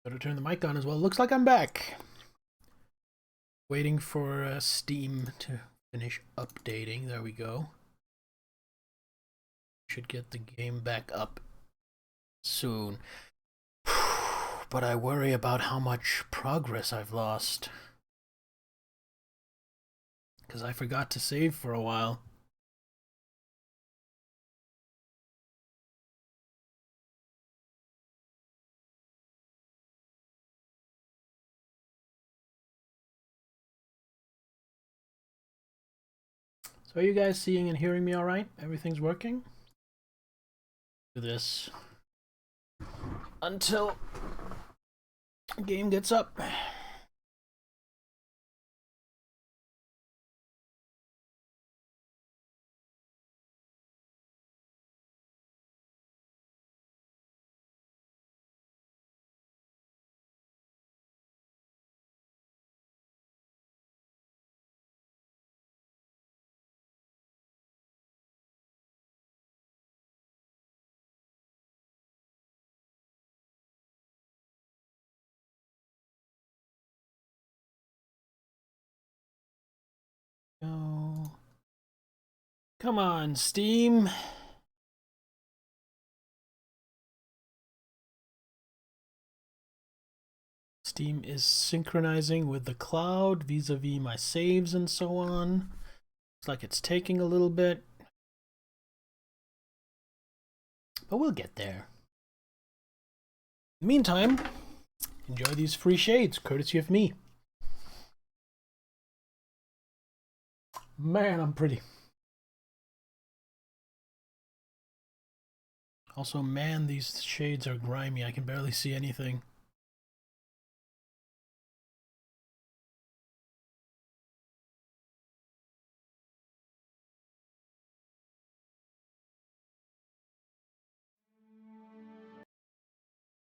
Better turn the mic on as well. Looks like I'm back. Waiting for Steam to finish updating. There we go. Should get the game back up soon. But I worry about how much progress I've lost. Because I forgot to save for a while. So are you guys seeing and hearing me all right? Everything's working? Do this until the game gets up. Go. Come on, Steam. Steam is synchronizing with the cloud vis-a-vis my saves and so on. Looks like it's taking a little bit. But we'll get there. In the meantime, enjoy these free shades, courtesy of me. Man, I'm pretty. Also, man, these shades are grimy. I can barely see anything.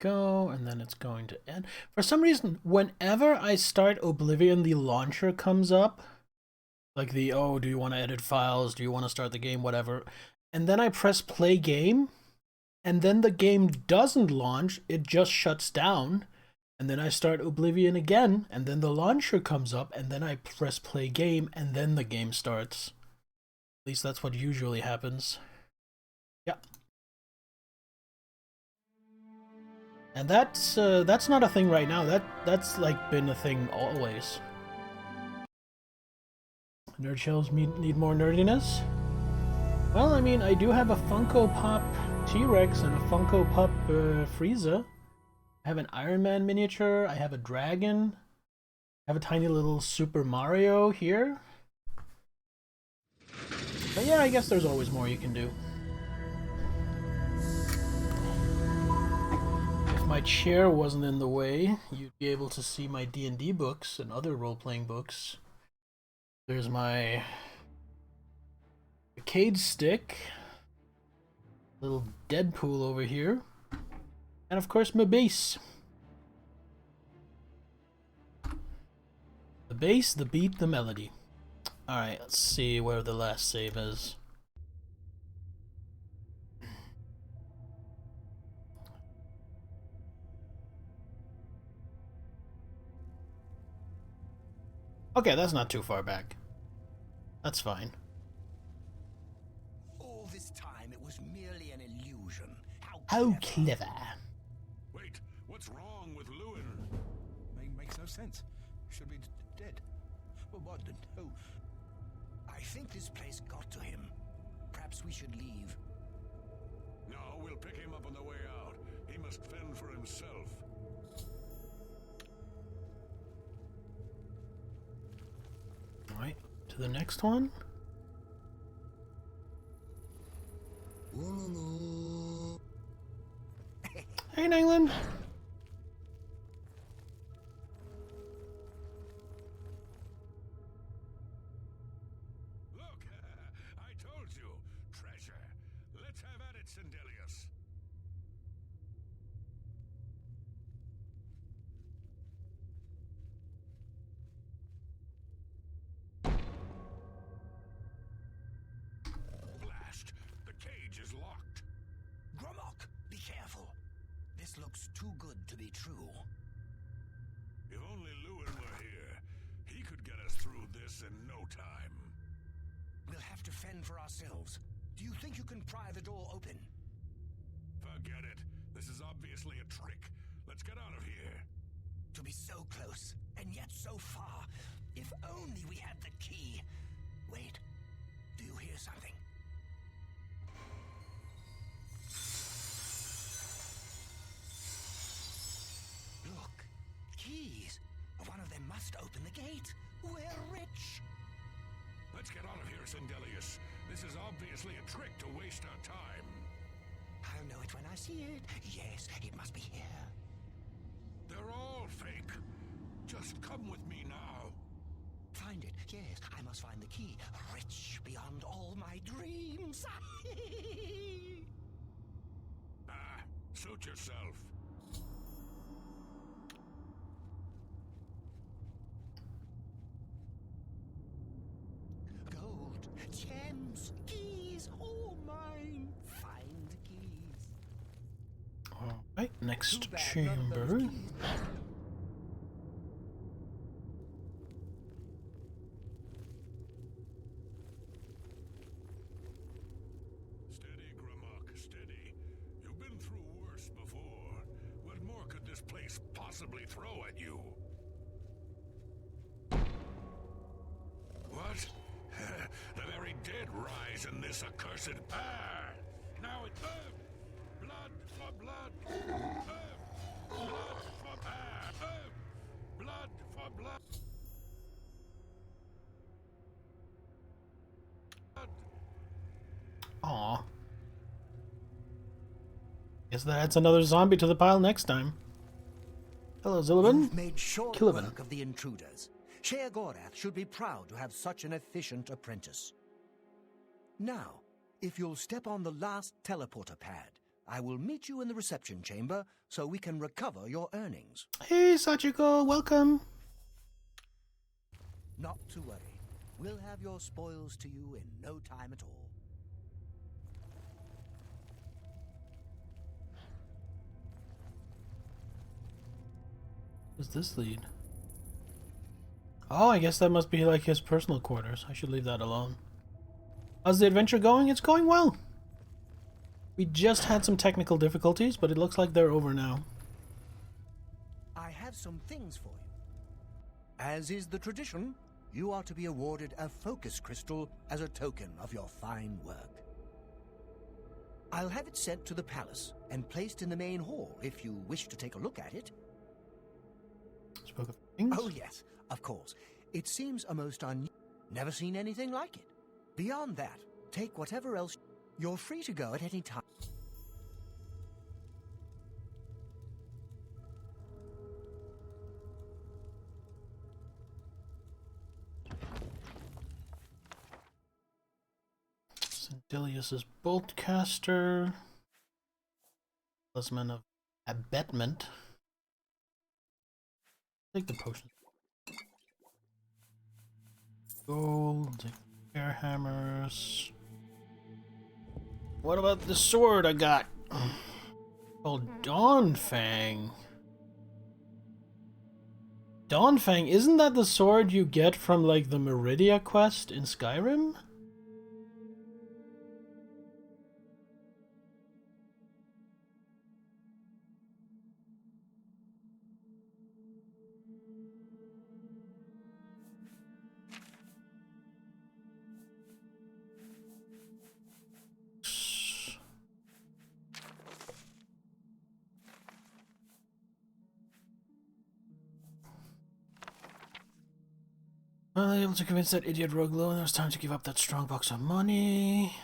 Go, and then it's going to end. For some reason, whenever I start Oblivion, the launcher comes up. Like the, oh, do you want to edit files? Do you want to start the game? Whatever. And then I press play game. And then the game doesn't launch. It just shuts down. And then I start Oblivion again. And then the launcher comes up. And then I press play game. And then the game starts. At least that's what usually happens. Yeah. And that's not a thing right now. That's like been a thing always. Nerd shells need more nerdiness? Well, I mean, I do have a Funko Pop T-Rex and a Funko Pop Frieza. I have an Iron Man miniature. I have a dragon. I have a tiny little Super Mario here. But yeah, I guess there's always more you can do. If my chair wasn't in the way, you'd be able to see my D&D books and other role-playing books. There's my arcade stick, little Deadpool over here, and of course my bass. The bass, the beat, the melody. Alright, let's see where the last save is. Okay, that's not too far back. That's fine. All this time it was merely an illusion. How clever. Wait, what's wrong with Lewin? Makes no sense. Should be dead. But what? No. I think this place got to him. Perhaps we should leave. No, we'll pick him up on the way out. He must fend for himself. Alright, to the next one. Hey, Nayland. Look, I told you. Treasure. Let's have at it, Sindelius. Blast. The cage is locked. Gromok, be careful. This looks too good to be true. If only Lewin were here, he could get us through this in no time. We'll have to fend for ourselves. Do you think you can pry the door open? Forget it. This is obviously a trick. Let's get out of here. To be so close, and yet so far. If only we had the key. Wait, do you hear something? Look, keys. One of them must open the gate. We're rich. Let's get out of here, Sindelius. This is obviously a trick to waste our time. I'll know it when I see it. Yes, it must be here. They're all fake. Just come with me now. Find it. Yes, I must find the key. Rich beyond all my dreams. Suit yourself. Gold, gems, keys, all mine. Find the keys. Alright, next Too bad chamber. none of those keys- Steady, Grimlock, steady. You've been through worse before. What more could this place possibly throw at you? What? The very dead rise in this accursed... Now it's... blood for blood! Blood for... blood for blood! Aw. Guess that adds another zombie to the pile next time. Hello, Zillivan. You've made short Killivan. work of the intruders. Shea Gorath should be proud to have such an efficient apprentice. Now, if you'll step on the last teleporter pad, I will meet you in the reception chamber so we can recover your earnings. Hey, Sachiko, welcome. Not to worry. We'll have your spoils to you in no time at all. What's this lead? Oh, I guess that must be like his personal quarters. I should leave that alone. How's the adventure going? It's going well. We just had some technical difficulties, but it looks like they're over now. I have some things for you. As is the tradition, you are to be awarded a focus crystal as a token of your fine work. I'll have it sent to the palace and placed in the main hall if you wish to take a look at it. Spoke of things? Oh yes, of course. It seems a most never seen anything like it. Beyond that, take whatever else. You're free to go at any time. Sindelius's Boltcaster. Talisman of Abetment. Take the potion. Gold, take air hammers. What about the sword I got? Oh, Dawnfang. Dawnfang, isn't that the sword you get from like the Meridia quest in Skyrim? Well, able to convince that idiot rogue Lewin it was time to give up that strong box of money.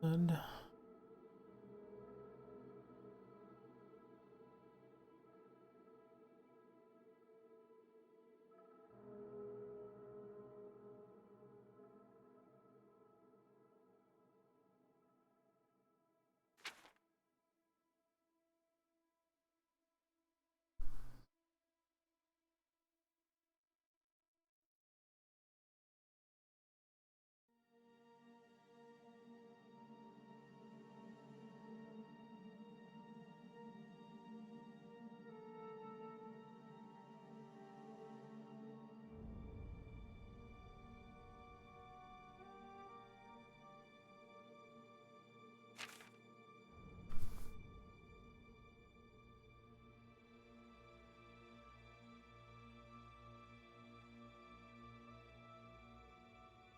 And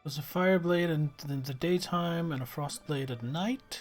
there's a fire blade in the daytime and a frost blade at night.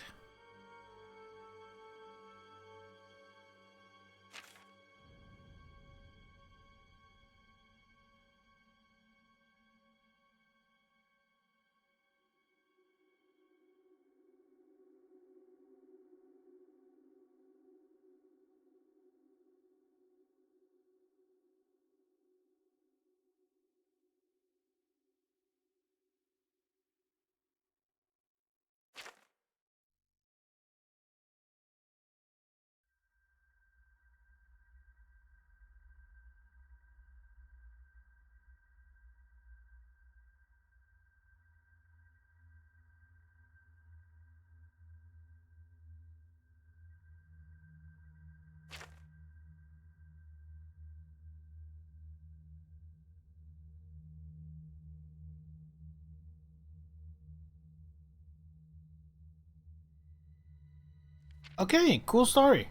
Okay, cool story.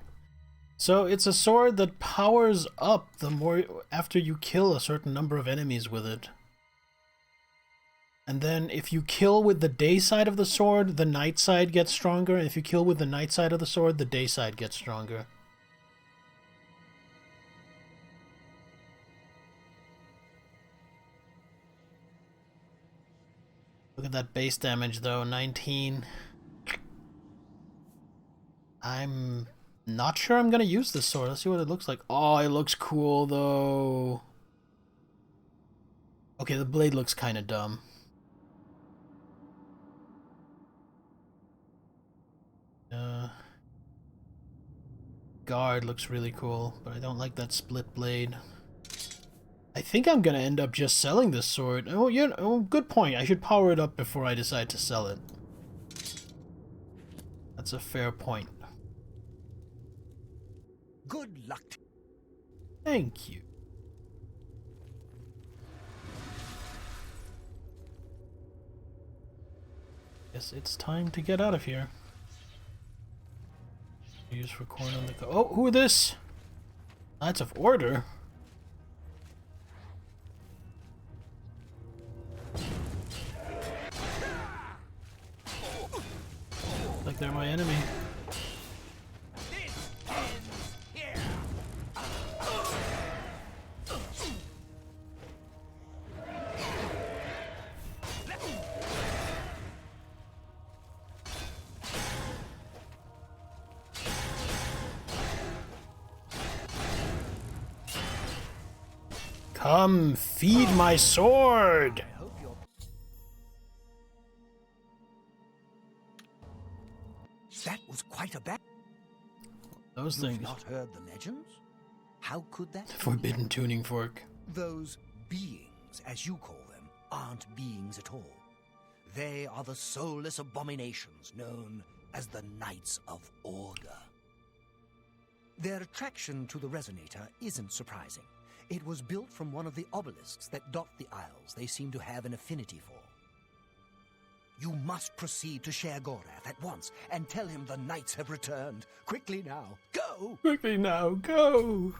So it's a sword that powers up the more after you kill a certain number of enemies with it. And then if you kill with the day side of the sword, the night side gets stronger. And if you kill with the night side of the sword, the day side gets stronger. Look at that base damage though, 19. I'm not sure I'm gonna use this sword. Let's see what it looks like. Oh, it looks cool though. Okay, the blade looks kind of dumb. Guard looks really cool, but I don't like that split blade. I think I'm gonna end up just selling this sword. Oh, yeah, oh, good point. I should power it up before I decide to sell it. That's a fair point. Good luck. Thank you. Guess it's time to get out of here. Use for corn on the go. Oh, who are this? Knights of Order. Like they're my enemy. Come feed my sword! I hope you're... That was quite a bad... Those You've things. not heard the legends? How could that be? Forbidden tuning fork. Those beings, as you call them, aren't beings at all. They are the soulless abominations known as the Knights of Order. Their attraction to the resonator isn't surprising. It was built from one of the obelisks that dot the isles they seem to have an affinity for. You must proceed to Sher Gorath at once and tell him the knights have returned. Quickly now, go! Quickly now, go!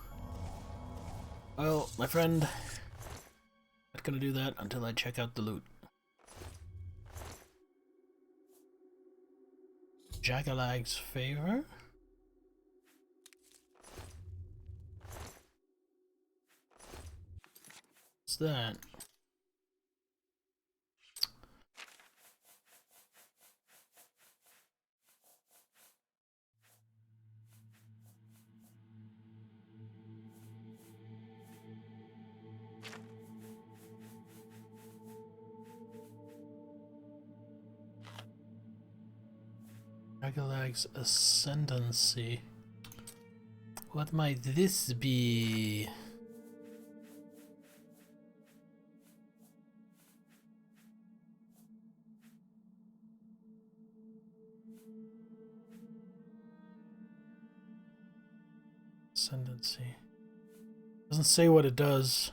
Well, my friend, not gonna do that until I check out the loot. Jaggalag's favor? What's that? Dragalag's Ascendancy. What might this be? Ascendancy. Doesn't say what it does.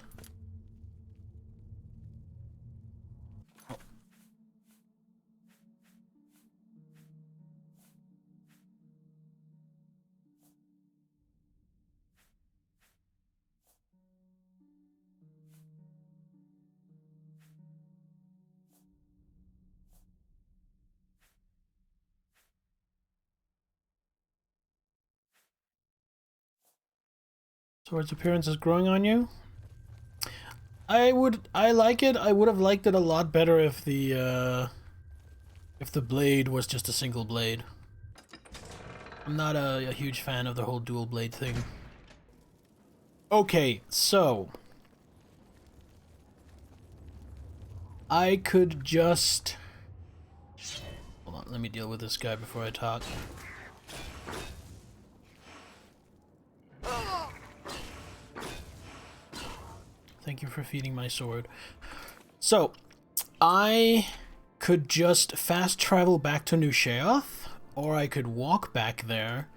Sword's appearance is growing on you. I like it. I would have liked it a lot better if the blade was just a single blade. I'm not a huge fan of the whole dual blade thing. Okay, so I could just... Hold on, let me deal with this guy before I talk. Thank you for feeding my sword. So, I could just fast travel back to New Sheoth, or I could walk back there,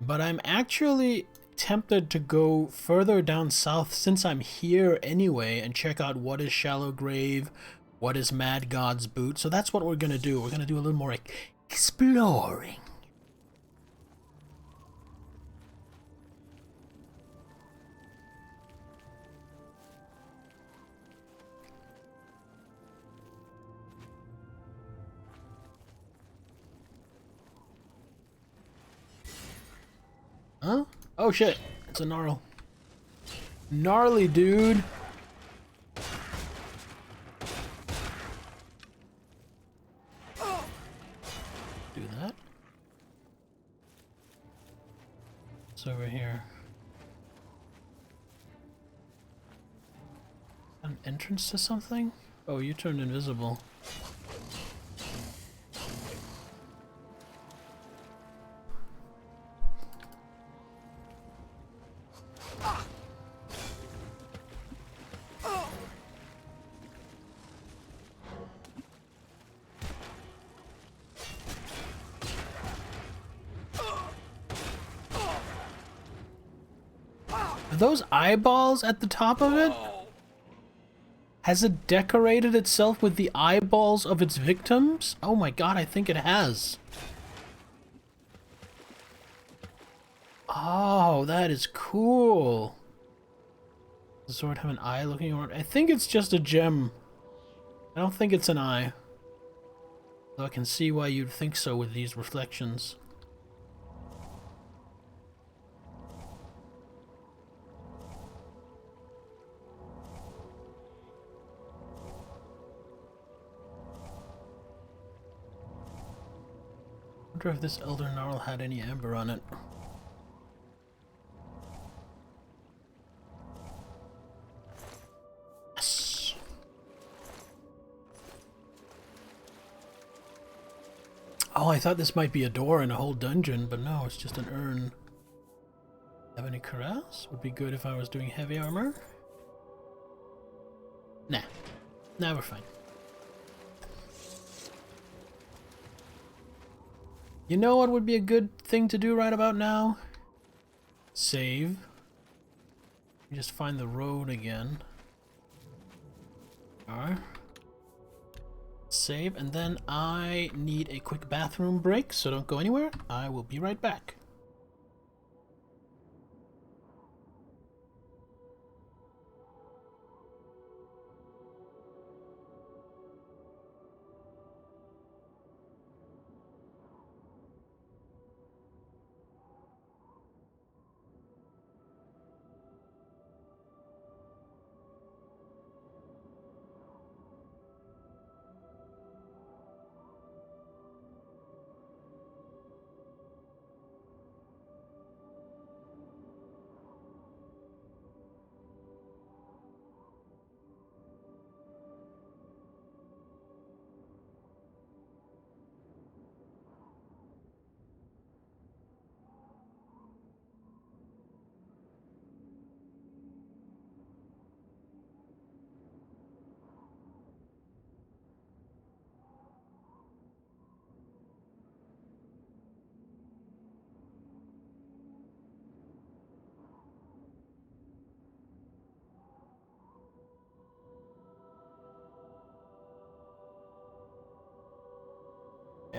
but I'm actually tempted to go further down south since I'm here anyway and check out what is Shallow Grave, what is Mad God's Boot. So that's what we're gonna do. We're gonna do a little more exploring. Huh? Oh shit, it's a gnarl. Gnarly, dude. Do that. It's over here. An entrance to something? Oh, you turned invisible. Are those eyeballs at the top of it? Has it decorated itself with the eyeballs of its victims? Oh my god, I think it has. Oh, that is cool. Does the sword have an eye looking around? I think it's just a gem. I don't think it's an eye. Though I can see why you'd think so with these reflections. I wonder if this Elder Gnarl had any amber on it. Yes. Oh, I thought this might be a door in a whole dungeon, but no, it's just an urn. Have any cuirass? Would be good if I was doing heavy armor. Nah. Nah, we're fine. You know what would be a good thing to do right about now? Save. You just find the road again. Alright. Save, and then I need a quick bathroom break, so don't go anywhere. I will be right back.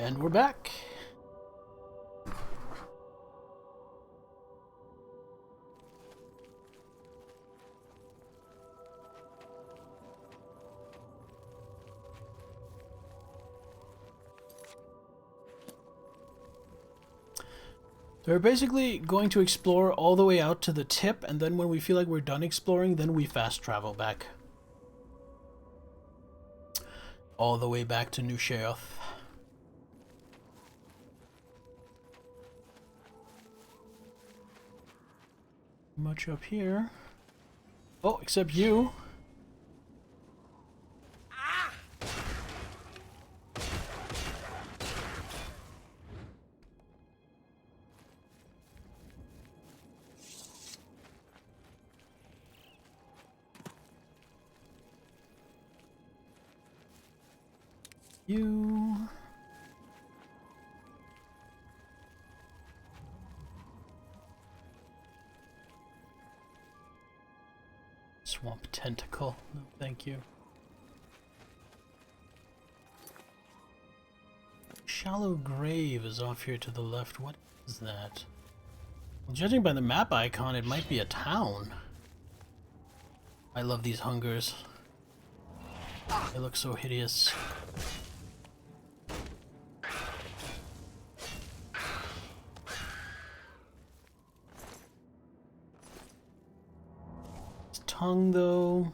And we're back. We're basically going to explore all the way out to the tip, and then when we feel like we're done exploring, then we fast travel back. All the way back to New Sheoth. Much up here. Oh, except you. You. Swamp tentacle. No, thank you. Shallow grave is off here to the left. What is that? Well, judging by the map icon, it might be a town. I love these hungers. They look so hideous. Tongue though.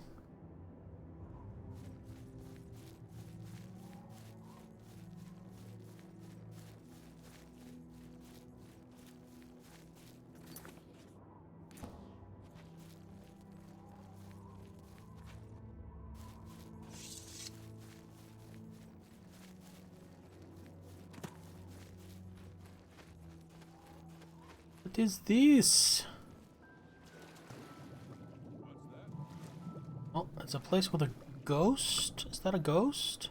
What is this? Oh, it's a place with a ghost? Is that a ghost?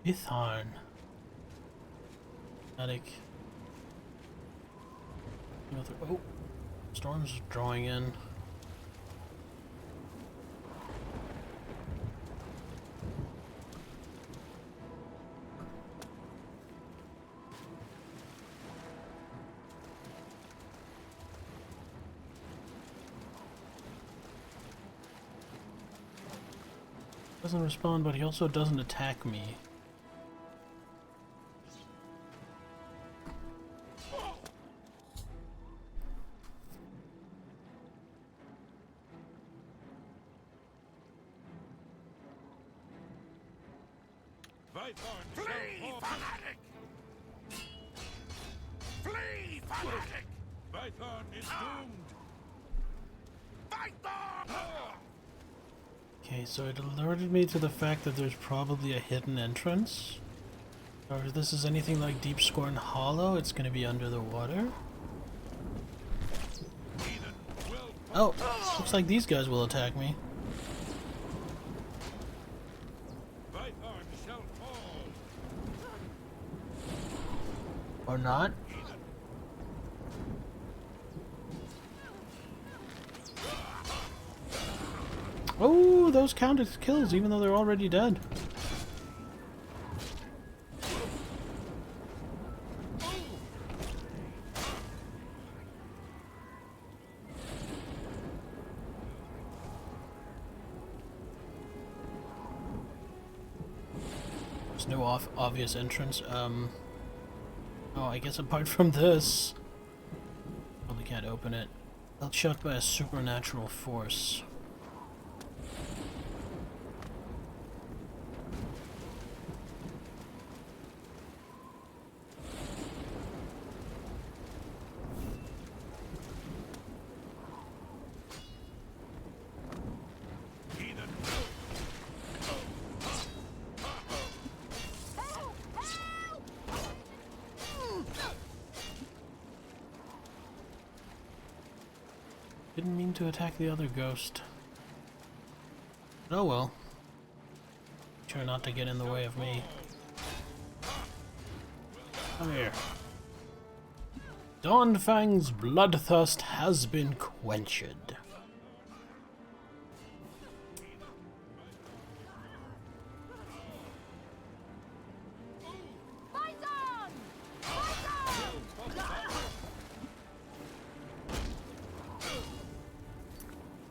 Itharn. Attic. Oh, storm's drawing in. Doesn't respond, but he also doesn't attack me. Flee, fanatic! Flee, fanatic! Python is doomed! Python! Okay, so it alerted me to the fact that there's probably a hidden entrance. Or if this is anything like Deep Scorn Hollow, it's going to be under the water. Oh, looks like these guys will attack me. Python shall fall! Or not. Oh, those count as kills even though they're already dead. There's no obvious entrance. Oh, I guess apart from this, probably can't open it. Held shut by a supernatural force. Didn't mean to attack the other ghost. But oh well. Try not to get in the way of me. Come here. Dawnfang's bloodthirst has been quenched.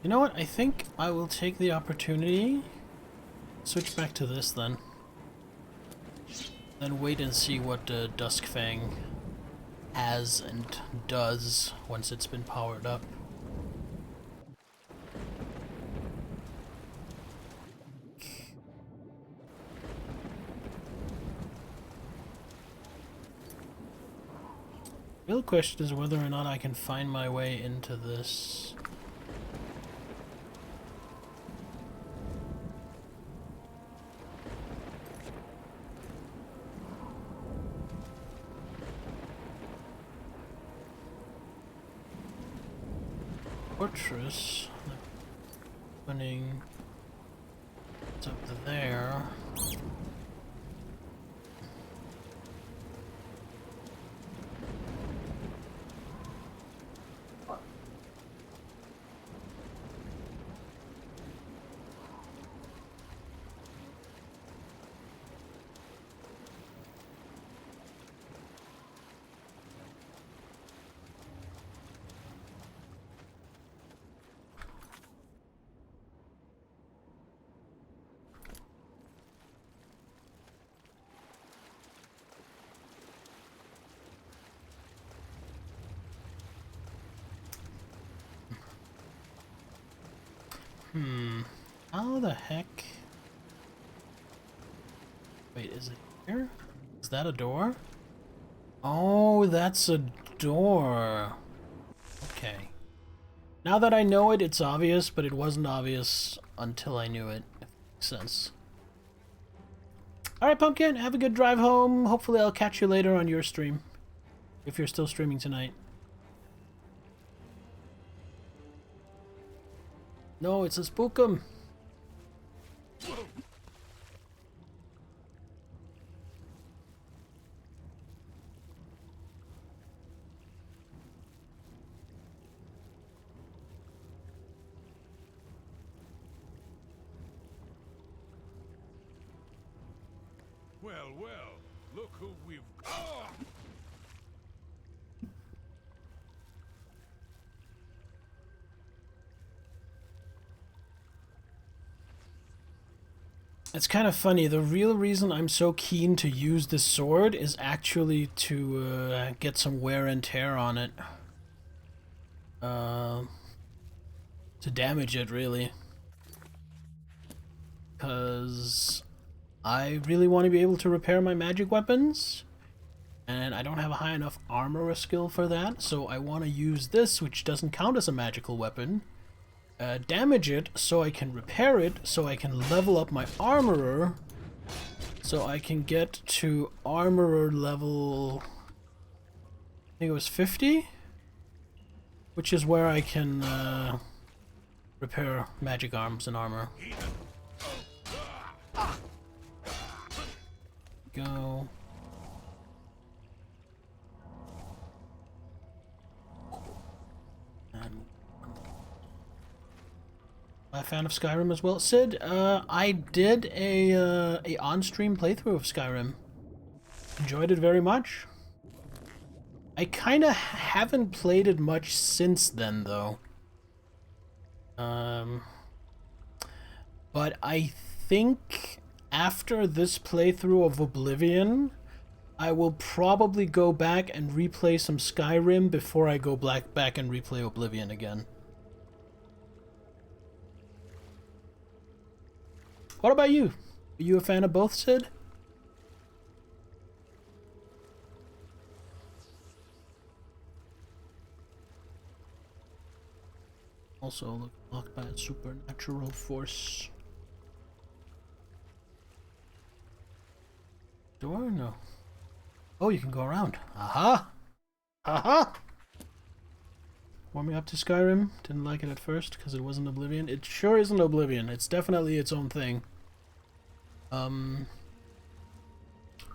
You know what? I think I will take the opportunity. Switch back to this then. Then wait and see what Duskfang has and does once it's been powered up. The real question is whether or not I can find my way into this. Fortress. Opening. It's up to there. How the heck? Wait, is it here? Is that a door? Oh, that's a door. Okay. Now that I know it, it's obvious, but it wasn't obvious until I knew it, if that makes sense. Alright, Pumpkin, have a good drive home. Hopefully I'll catch you later on your stream. If you're still streaming tonight. No, it's a spookum. Well, well, look who we've... Oh! It's kind of funny. The real reason I'm so keen to use this sword is actually to get some wear and tear on it. To damage it, really. Because I really want to be able to repair my magic weapons. And I don't have a high enough armor skill for that, so I want to use this, which doesn't count as a magical weapon. Damage it so I can repair it, so I can level up my armorer, so I can get to armorer level, I think it was 50, which is where I can repair magic arms and armor. Go. And a fan of Skyrim as well. Sid, I did a on-stream playthrough of Skyrim. Enjoyed it very much. I kind of haven't played it much since then, though. But I think after this playthrough of Oblivion, I will probably go back and replay some Skyrim before I go back and replay Oblivion again. What about you? Are you a fan of both, Sid? Also locked by a supernatural force. Door? No. Oh, you can go around. Aha! Aha! Warm me up to Skyrim. Didn't like it at first because it wasn't Oblivion. It sure isn't Oblivion. It's definitely its own thing.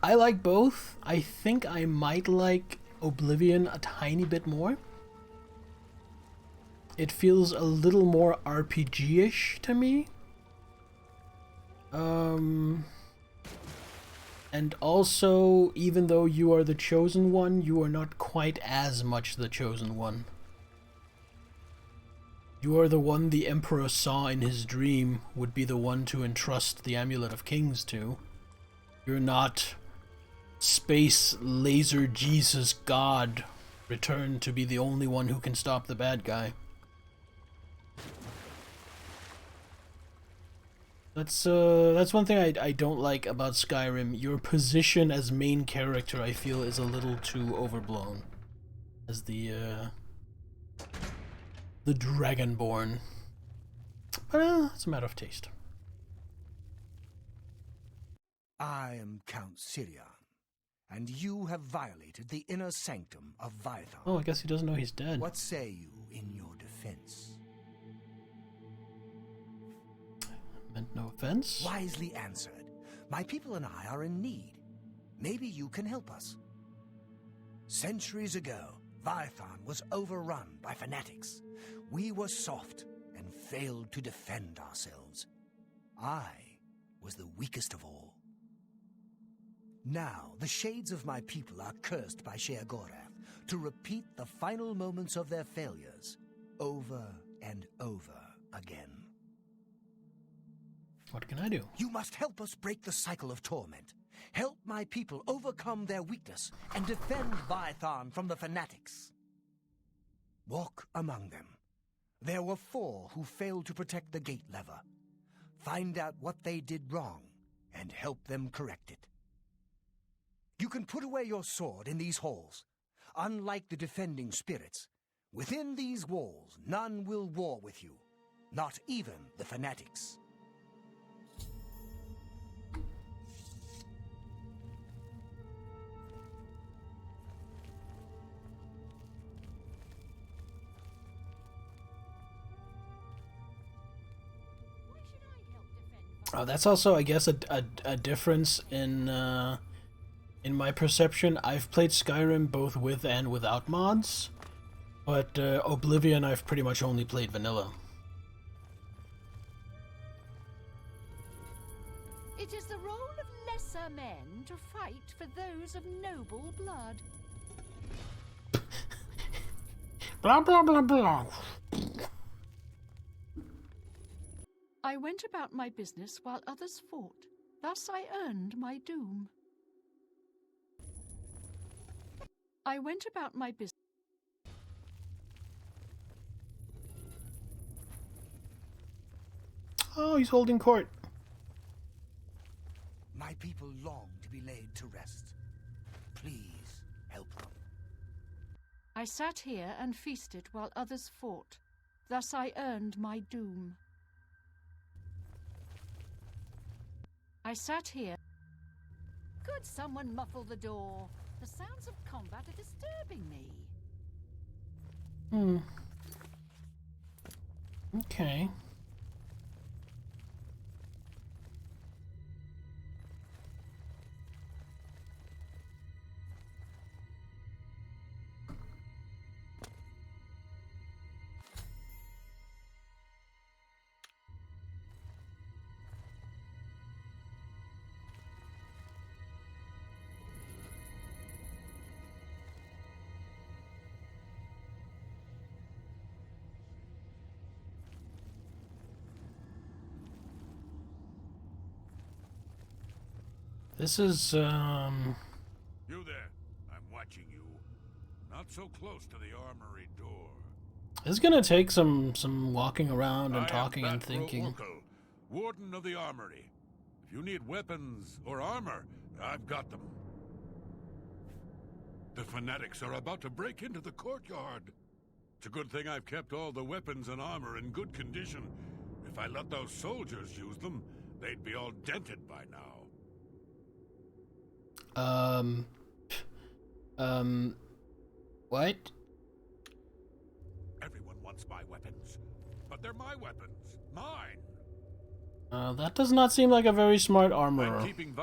I like both. I think I might like Oblivion a tiny bit more. It feels a little more RPG-ish to me. And also, even though you are the chosen one, you are not quite as much the chosen one. You are the one the Emperor saw in his dream would be the one to entrust the Amulet of Kings to. You're not Space Laser Jesus God returned to be the only one who can stop the bad guy. That's one thing I don't like about Skyrim. Your position as main character, I feel, is a little too overblown. As the Dragonborn. But it's a matter of taste. I am Count Sirion, and you have violated the inner sanctum of Vython. Oh, I guess he doesn't know he's dead. What say you in your defense? Meant no offense. Wisely answered. My people and I are in need. Maybe you can help us. Centuries ago, Vython was overrun by fanatics. We were soft and failed to defend ourselves. I was the weakest of all. Now, the shades of my people are cursed by Sheogorath to repeat the final moments of their failures over and over again. What can I do? You must help us break the cycle of torment. Help my people overcome their weakness and defend Vython from the fanatics. Walk among them. There were 4 who failed to protect the gate lever. Find out what they did wrong and help them correct it. You can put away your sword in these halls. Unlike the defending spirits, within these walls none will war with you, not even the fanatics. Oh, that's also, I guess, a difference in my perception. I've played Skyrim both with and without mods, but Oblivion I've pretty much only played vanilla. It is the role of lesser men to fight for those of noble blood. Blah blah blah blah. I went about my business while others fought. Thus I earned my doom. I went about my business. Oh, he's holding court. My people long to be laid to rest. Please help them. I sat here and feasted while others fought. Thus I earned my doom. I sat here. Could someone muffle the door? The sounds of combat are disturbing me. Okay. This is, You there. I'm watching you. Not so close to the armory door. it's gonna take some walking around and I talking am and thinking. Orkel, Warden of the Armory. If you need weapons or armor, I've got them. The fanatics are about to break into the courtyard. It's a good thing I've kept all the weapons and armor in good condition. If I let those soldiers use them, they'd be all dented by now. What? Everyone wants my weapons, but they're my weapons. Mine. That does not seem like a very smart armorer. I'm keeping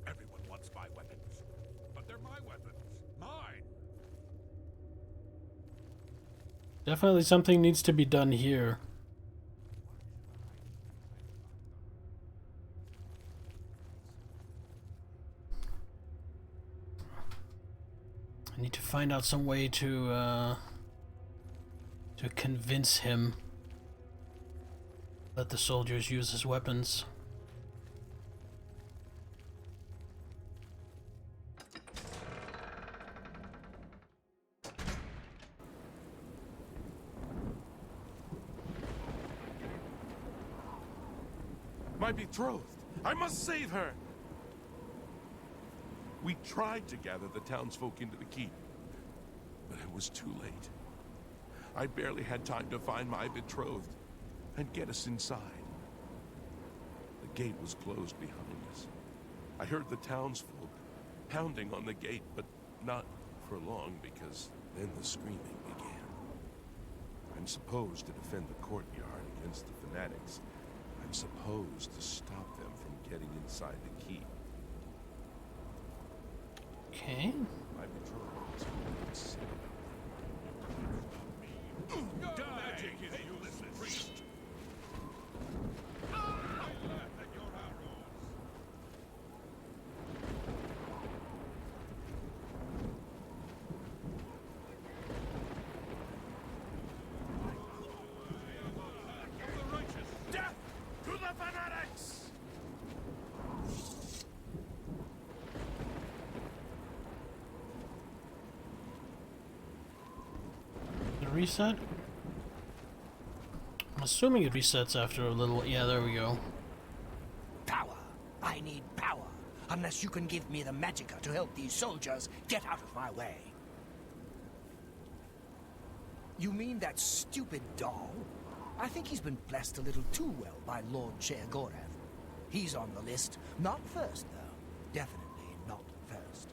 Everyone wants my weapons, but they're my weapons. Mine. Definitely something needs to be done here. I need to find out some way to to convince him. Let the soldiers use his weapons. My betrothed! I must save her! We tried to gather the townsfolk into the keep, but it was too late. I barely had time to find my betrothed and get us inside. The gate was closed behind us. I heard the townsfolk pounding on the gate, but not for long, because then the screaming began. I'm supposed to defend the courtyard against the fanatics. I'm supposed to stop them from getting inside the keep. Okay. My betrothed was sick about Your magic is useless, priest. I laugh at your arrows. The righteous. Death to the fanatics! Did it reset? I'm assuming it resets after a little. Yeah, there we go. Power. I need power. Unless you can give me the magicka to help these soldiers get out of my way. You mean that stupid doll? I think he's been blessed a little too well by Lord Sheogorath. He's on the list. Not first, though. Definitely not first.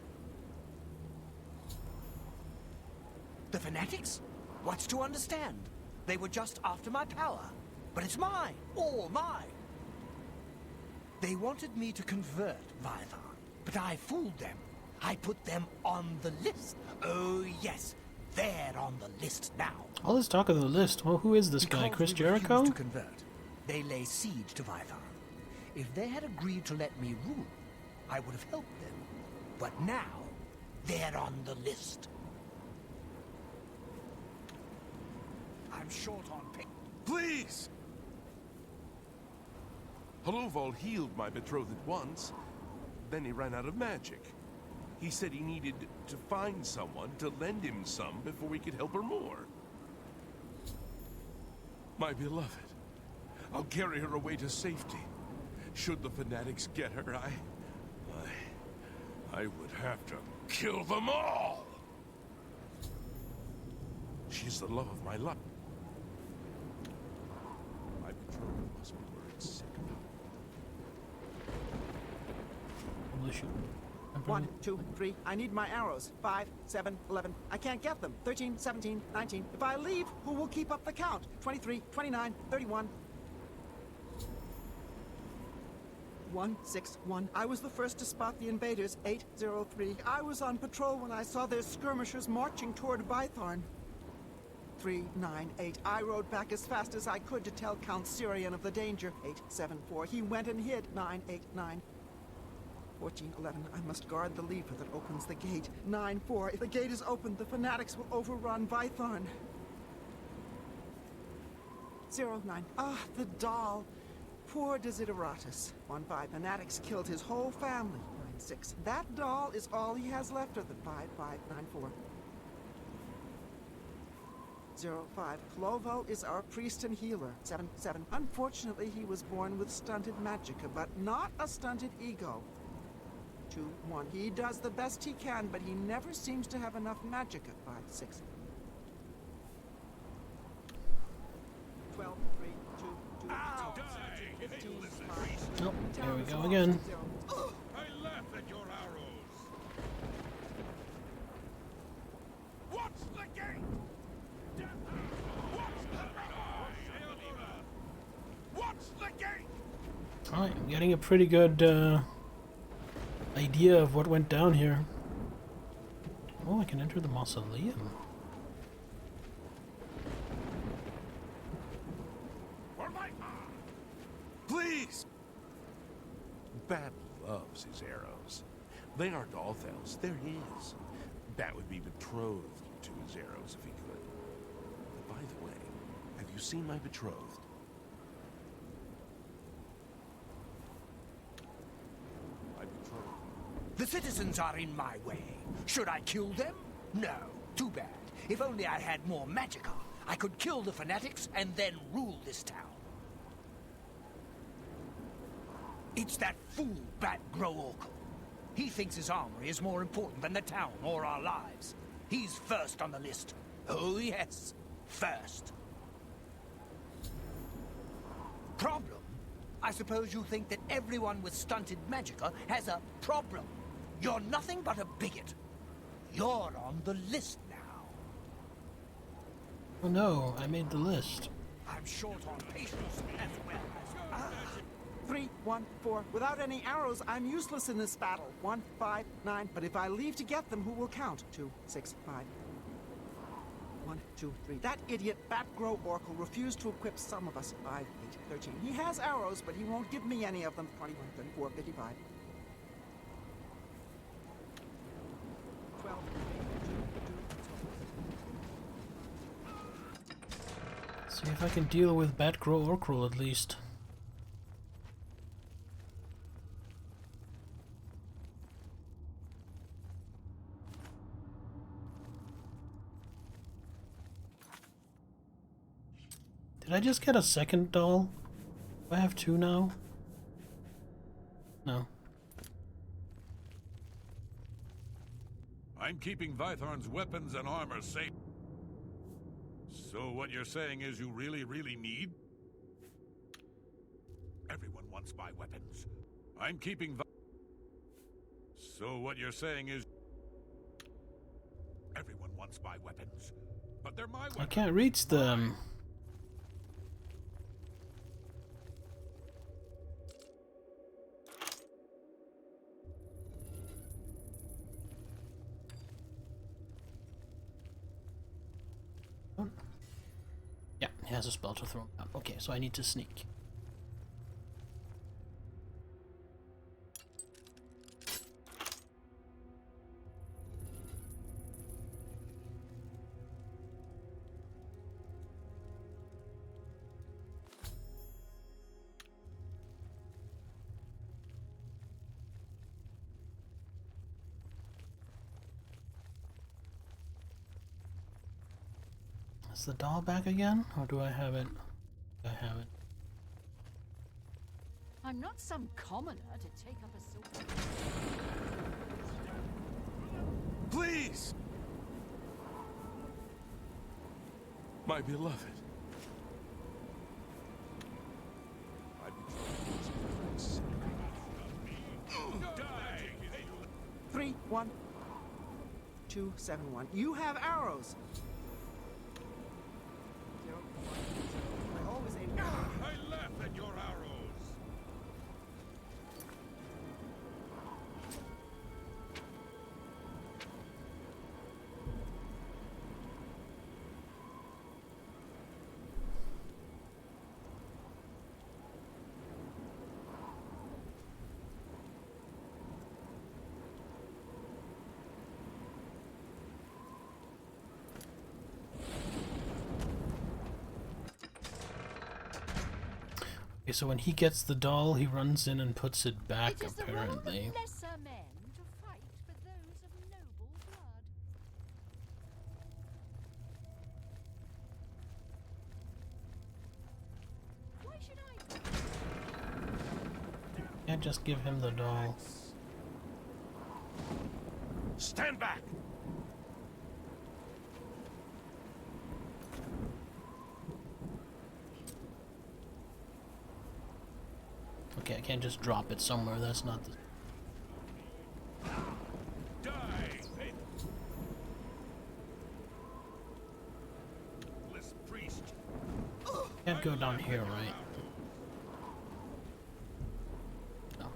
The fanatics? What's to understand? They were just after my power. But it's mine. All mine. They wanted me to convert Vython, but I fooled them. I put them on the list. Oh, yes. They're on the list now. All this talk of the list. Well, who is this guy? Because Chris we Jericho? refused to convert, they lay siege to Vython. If they had agreed to let me rule, I would have helped them. But now, they're on the list. I'm short on pick. Please! Holoval healed my betrothed once. Then he ran out of magic. He said he needed to find someone to lend him some before he could help her more. My beloved, I'll carry her away to safety. Should the fanatics get her, I would have to kill them all. She's the love of my life. My betrothed must be worried sick about her. Holy shit. 1, 2, 3. I need my arrows. 5, 7, 11. I can't get them. 13, 17, 19. If I leave, who will keep up the count? 23, 29, 31. 1, 6, 1. I was the first to spot the invaders. 803. I was on patrol when I saw their skirmishers marching toward Bythorn. 398. I rode back as fast as I could to tell Count Syrian of the danger. 874. He went and hid. 989. 1411. I must guard the lever that opens the gate. 94. If the gate is opened, the fanatics will overrun Vythorn. 09. Ah, the doll. Poor Desideratus. 15. Fanatics killed his whole family. 96. That doll is all he has left of them. 5594. 05. Clovo is our priest and healer. 77. Unfortunately, he was born with stunted magicka, but not a stunted ego. 2-1. He does the best he can, but he never seems to have enough magicka. 5-6. 12, 3, 2, 2, Ow! 15, Listen, 5. priest. Oh, there we Town is go lost. again. 0. I laugh at your arrows. What's the gate? What's the gate? Alright, I'm getting a pretty good idea of what went down here. Oh, I can enter the mausoleum. For my Please! Bat loves his arrows. They aren't Althel's, they're his. Bat would be betrothed to his arrows if he could. By the way, seen my betrothed? My betrothed. The citizens are in my way. Should I kill them? No. Too bad. If only I had more magicka, I could kill the fanatics and then rule this town. It's that fool Bat Groorkle. He thinks his armory is more important than the town or our lives. He's first on the list. Oh yes, first. Problem? I suppose you think that everyone with stunted magicka has a problem. You're nothing but a bigot. You're on the list now. Oh no, I made the list. I'm short on patience as well as... 3, 1, 4. Without any arrows, I'm useless in this battle. 1, 5, 9. But if I leave to get them, who will count? 2, 6, 5. 1, 2, 3. That idiot Bat Groorkle refused to equip some of us. 5, 8, 13. He has arrows, but he won't give me any of them. 21, 34, 55. 12, 2, 2. See if I can deal with Bat Groorkle at least. Did I just get a second doll? Do I have 2 now? No. I'm keeping Vythorn's weapons and armor safe. So what you're saying is you really, really need? Everyone wants my weapons. I'm keeping So what you're saying is... Everyone wants my weapons. But they're my weapons. I can't reach them. Yeah, he has a spell to throw him out. Okay, so I need to sneak. Is the doll back again? Or do I have it? I have it. I'm not some commoner to take up a silver. Please! My beloved. My betrothed. 3, 1, 2, 7, 1. You have arrows. 0, 1, 2. I always aim. I laugh at your arrows. Okay, so when he gets the doll, he runs in and puts it back, It is the role apparently. of lesser men to fight for those of noble blood. Why should I? Can't just give him the doll. Stand back! Okay, I can't just drop it somewhere. That's not the... Die! Faithless priest. Can't go down here, right? No.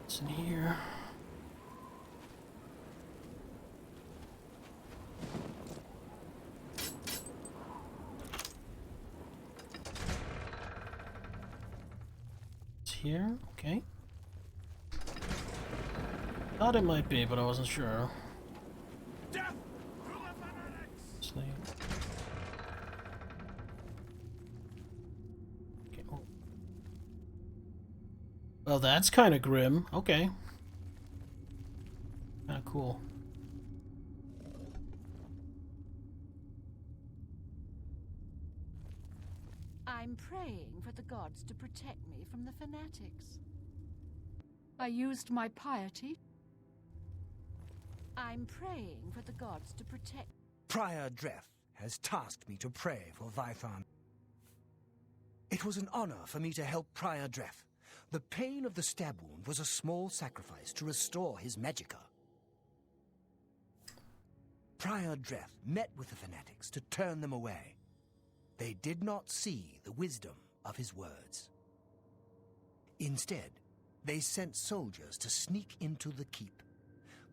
What's in here? here. Okay. Thought it might be, but I wasn't sure. Death to the fanatics! Okay. Oh. Well, that's kind of grim. Okay. Kind of cool. I'm praying for the gods to protect me from the fanatics. I used my piety. I'm praying for the gods to protect... Prior Dreth has tasked me to pray for Vython. It was an honor for me to help Prior Dreth. The pain of the stab wound was a small sacrifice to restore his magicka. Prior Dreth met with the fanatics to turn them away. They did not see the wisdom of his words. Instead, they sent soldiers to sneak into the keep.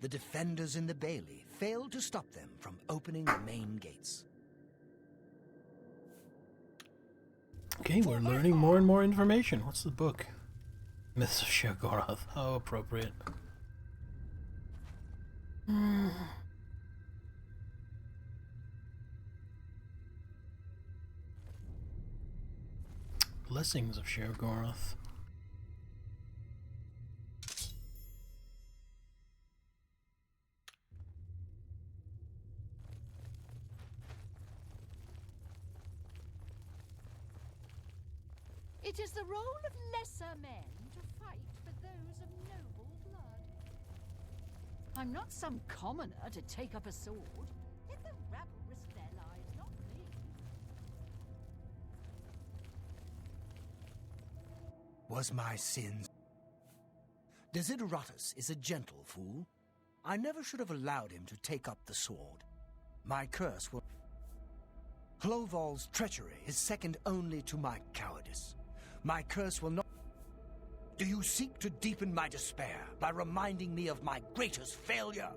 The defenders in the bailey failed to stop them from opening the main gates. Okay, we're learning more and more information. What's the book? Myths of Sheogorath. How appropriate. Blessings of Sheogorath. It is the role of lesser men to fight for those of noble blood. I'm not some commoner to take up a sword. Let the rabble risk their lives, not me. Was my sins? Desideratus is a gentle fool. I never should have allowed him to take up the sword. My curse will... Cloval's treachery is second only to my cowardice. My curse will not... Do you seek to deepen my despair by reminding me of my greatest failure?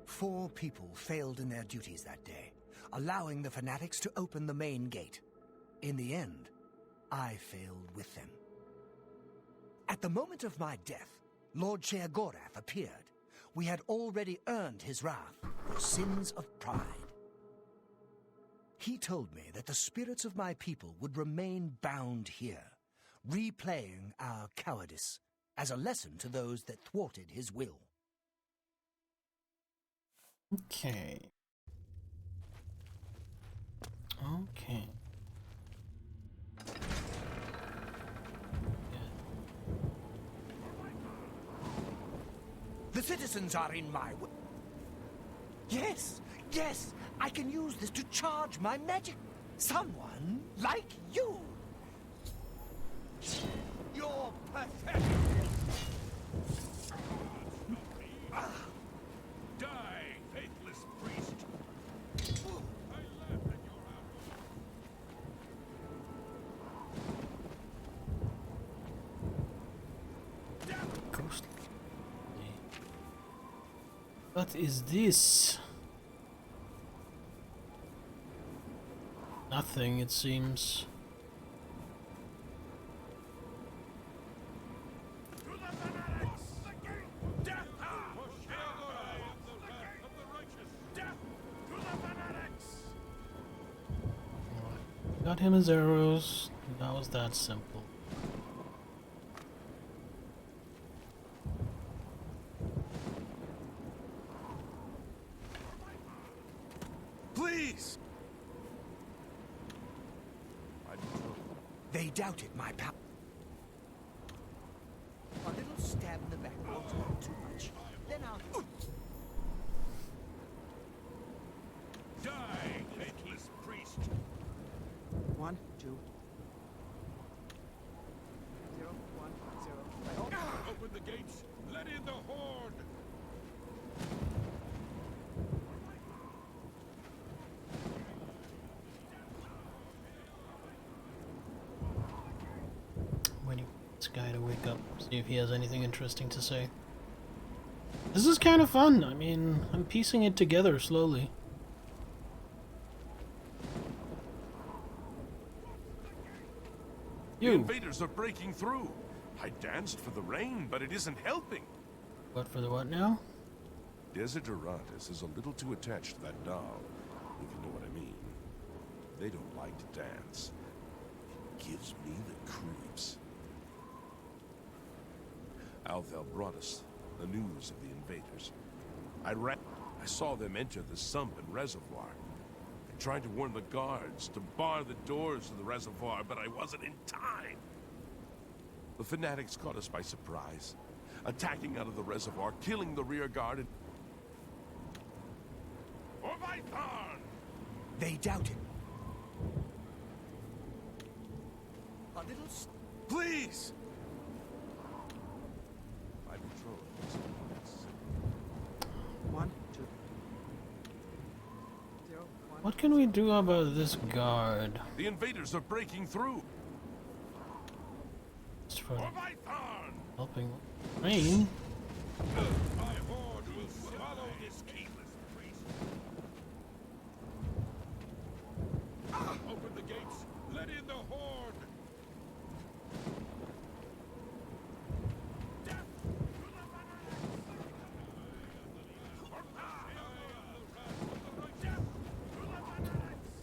4 people failed in their duties that day, allowing the fanatics to open the main gate. In the end, I failed with them. At the moment of my death, Lord Sheogorath appeared. We had already earned his wrath for sins of pride. He told me that the spirits of my people would remain bound here, replaying our cowardice as a lesson to those that thwarted his will. Okay. Okay. The citizens are in my way. Yes, yes, I can use this to charge my magic. Someone like you. You're pathetic. Die, faithless priest! I laughed at your Ghost. What is this? Nothing, it seems. To the fanatics! Death! Death to the fanatics! Got him his arrows. That was that simple. Please! They doubted my power. A little stab in the back won't hurt too much. Then I'll... Die, faithless priest! 1, 2. 0, 1, 0. Open the gates! Let in the horde! Waiting for this guy to wake up, see if he has anything interesting to say. This is kind of fun. I mean, I'm piecing it together slowly. The You. invaders are breaking through. I danced for the rain, but it isn't helping. What for the what now? Desideratus is a little too attached to that doll, if you know what I mean. They don't like to dance. It gives me the creeps. Althel brought us the news of the invaders. I saw them enter the sump and reservoir. I tried to warn the guards to bar the doors to the reservoir, but I wasn't in time. The fanatics caught us by surprise, attacking out of the reservoir, killing the rear guard and... Oblivion! They doubt it. A little... Please! My betrothed is in this. 1, 2, 0, 1. What can we do about this guard? The invaders are breaking through. Just for Oblivion! helping rain. My horde will swallow this keyless priest. Open the gates. Let in the horde.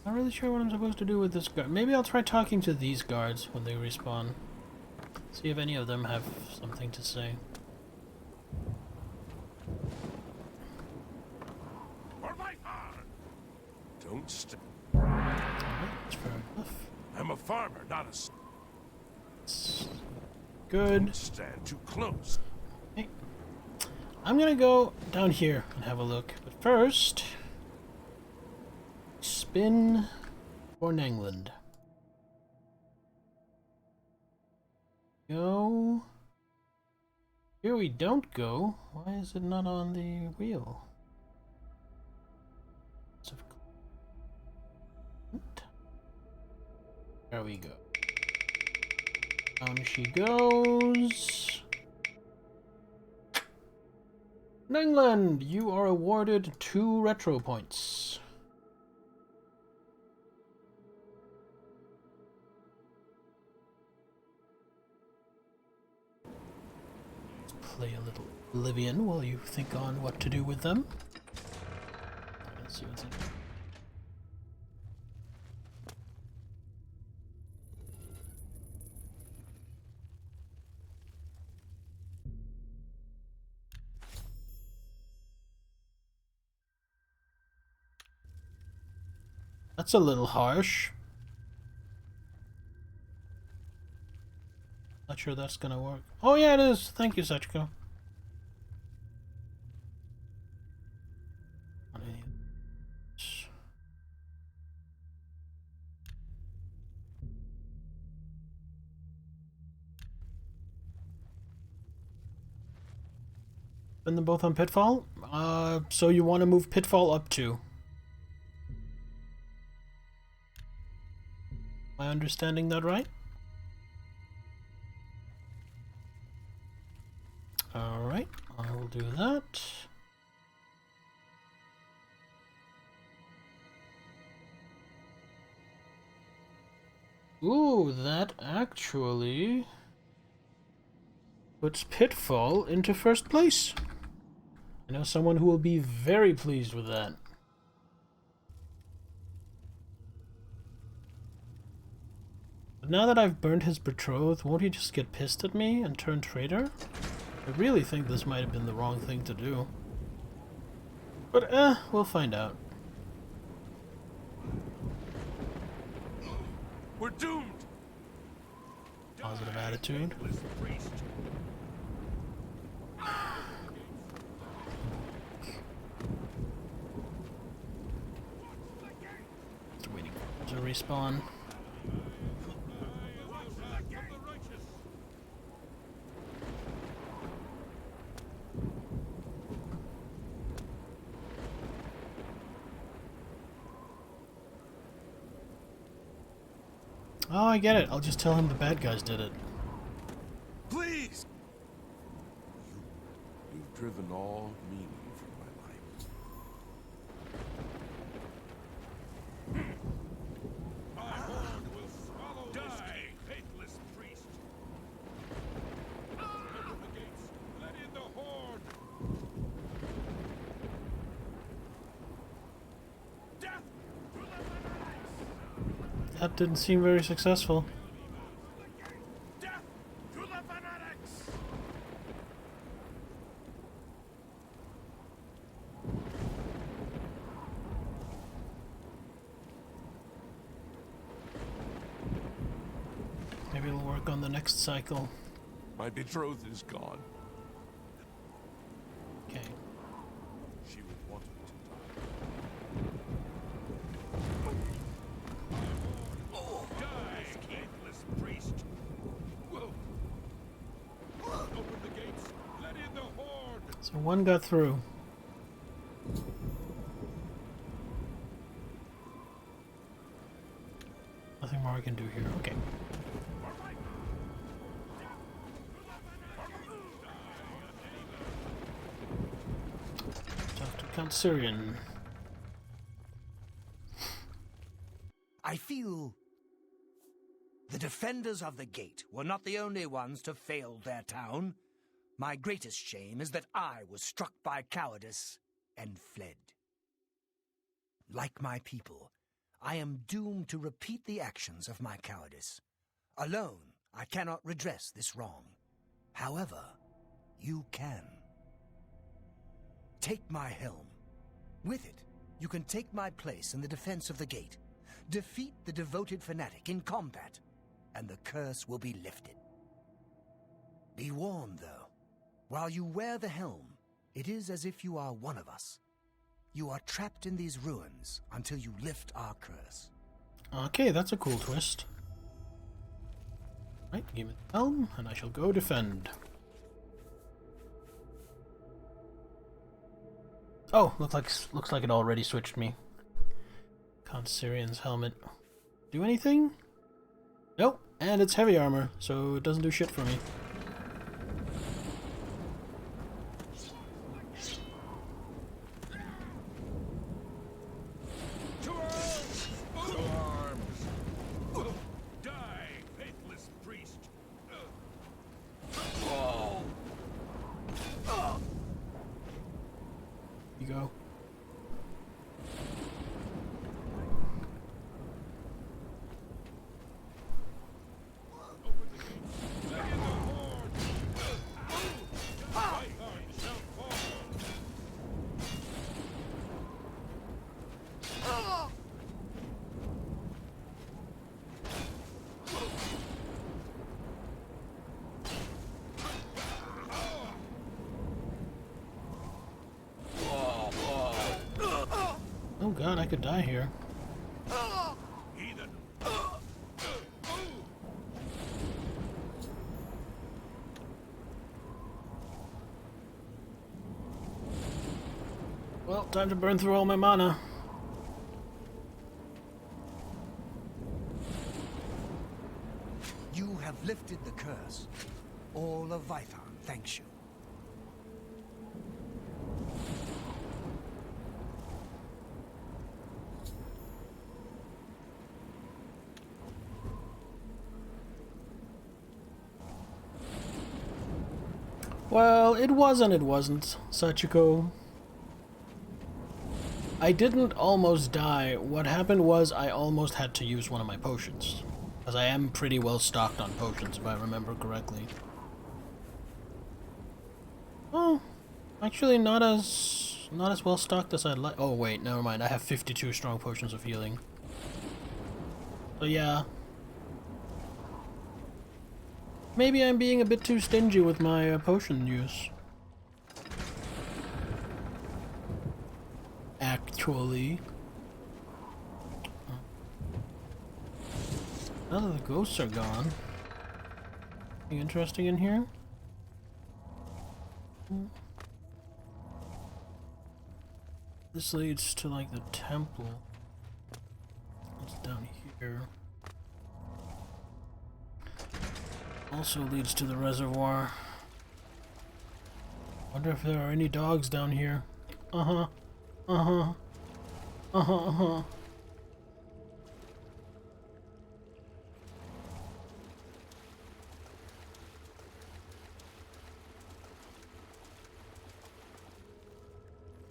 Not really sure what I'm supposed to do with this guard. Maybe I'll try talking to these guards when they respawn. See if any of them have something to say. Don't st- Alright, that's fair enough. I'm a farmer, not a... It's good. Don't stand too close. Okay. I'm gonna go down here and have a look. But first... spin for England. Go. Here we don't go. Why is it not on the wheel? There we go. Down she goes. England, you are awarded 2 retro points. Play a little Oblivion while you think on what to do with them. Let's see what's in here. That's a little harsh. Not sure that's gonna work. Oh yeah, it is. Thank you, Sachiko. Spend them both on Pitfall? So you want to move Pitfall up too? Am I understanding that right? Alright, I will do that. Ooh, that actually puts Pitfall into first place. I know someone who will be very pleased with that. But now that I've burned his betrothed, won't he just get pissed at me and turn traitor? I really think this might have been the wrong thing to do. But we'll find out. We're doomed. Positive attitude. Just waiting to respawn. Oh, I get it. I'll just tell him the bad guys did it. Please! You've driven all meaning from my life. My horde will swallow this faithless that didn't seem very successful. Death to the fanatics! Maybe it'll work on the next cycle. My betrothed is gone. Okay. She would want me to die. Die, faithless priest! Whoa. Open the gates. Let in the horde. So one got through. Nothing more I can do here. Okay. Talk to Count Syrian. I feel the defenders of the gate were not the only ones to fail their town. My greatest shame is that I was struck by cowardice and fled. Like my people, I am doomed to repeat the actions of my cowardice. Alone, I cannot redress this wrong. However, you can. Take my helm. With it, you can take my place in the defense of the gate. Defeat the devoted fanatic in combat, and the curse will be lifted. Be warned, though. While you wear the helm, it is as if you are one of us. You are trapped in these ruins until you lift our curse. Okay, that's a cool twist. Right, give me the helm, and I shall go defend. Oh, looks like it already switched me. Count Syrian's helmet. Do anything? Nope, and it's heavy armor, so it doesn't do shit for me. To arms! To arms! Die, faithless priest! You go. Oh god, I could die here. Heathen! Well, time to burn through all my mana. You have lifted the curse. All of Vython thanks you. Well, it wasn't, Sachiko. I didn't almost die. What happened was I almost had to use one of my potions. Because I am pretty well stocked on potions, if I remember correctly. Oh, actually not as well stocked as I'd like. Oh wait, never mind. I have 52 strong potions of healing. So yeah. Maybe I'm being a bit too stingy with my potion use. Actually. Now that the ghosts are gone. Anything interesting in here? This leads to like the temple. It's down here. Also leads to the reservoir. Wonder if there are any dogs down here. Uh-huh. Uh-huh. Uh-huh, uh-huh.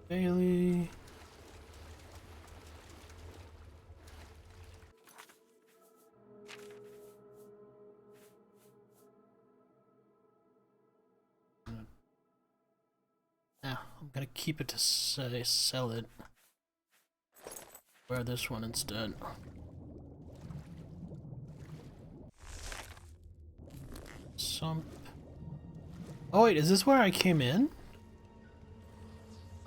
Bailey. gonna keep it to say sell it. Wear this one instead. Oh wait, is this where I came in?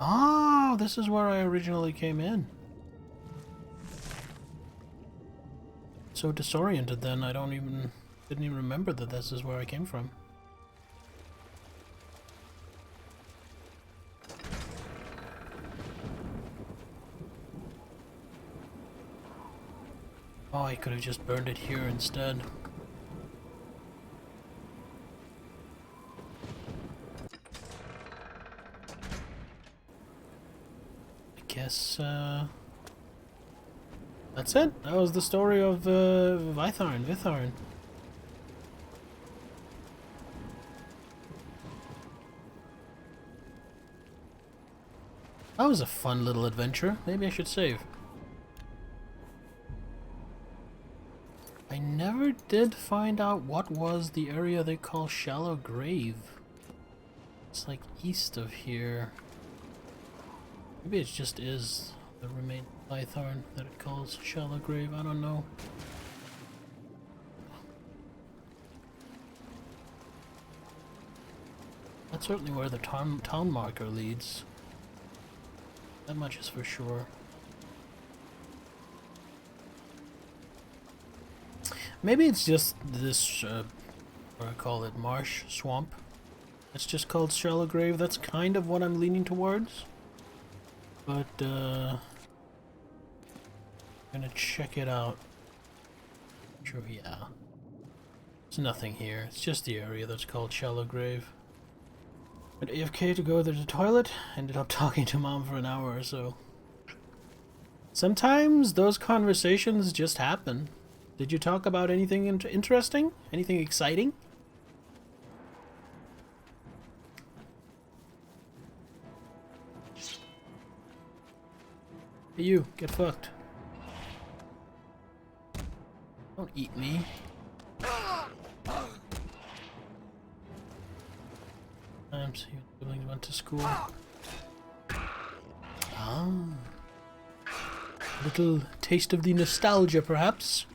Oh, this is where I originally came in. So disoriented then, I didn't even remember that this is where I came from. Oh, I could have just burned it here instead. I guess, that's it. That was the story of, Vitharn. That was a fun little adventure. Maybe I should save. I never did find out what was the area they call Shallow Grave. It's like east of here. Maybe it just is the remain Python that it calls Shallow Grave. I don't know. That's certainly where the town marker leads. That much is for sure. Maybe it's just this, what I call it, marsh swamp. It's just called Shallow Grave. That's kind of what I'm leaning towards. But, I'm gonna check it out. Sure, yeah. There's nothing here. It's just the area that's called Shallow Grave. But AFK to go to the toilet, ended up talking to Mom for an hour or so. Sometimes those conversations just happen. Did you talk about anything interesting? Anything exciting? Hey you, get fucked. Don't eat me. Times your siblings went to school. Ah. Little taste of the nostalgia, perhaps.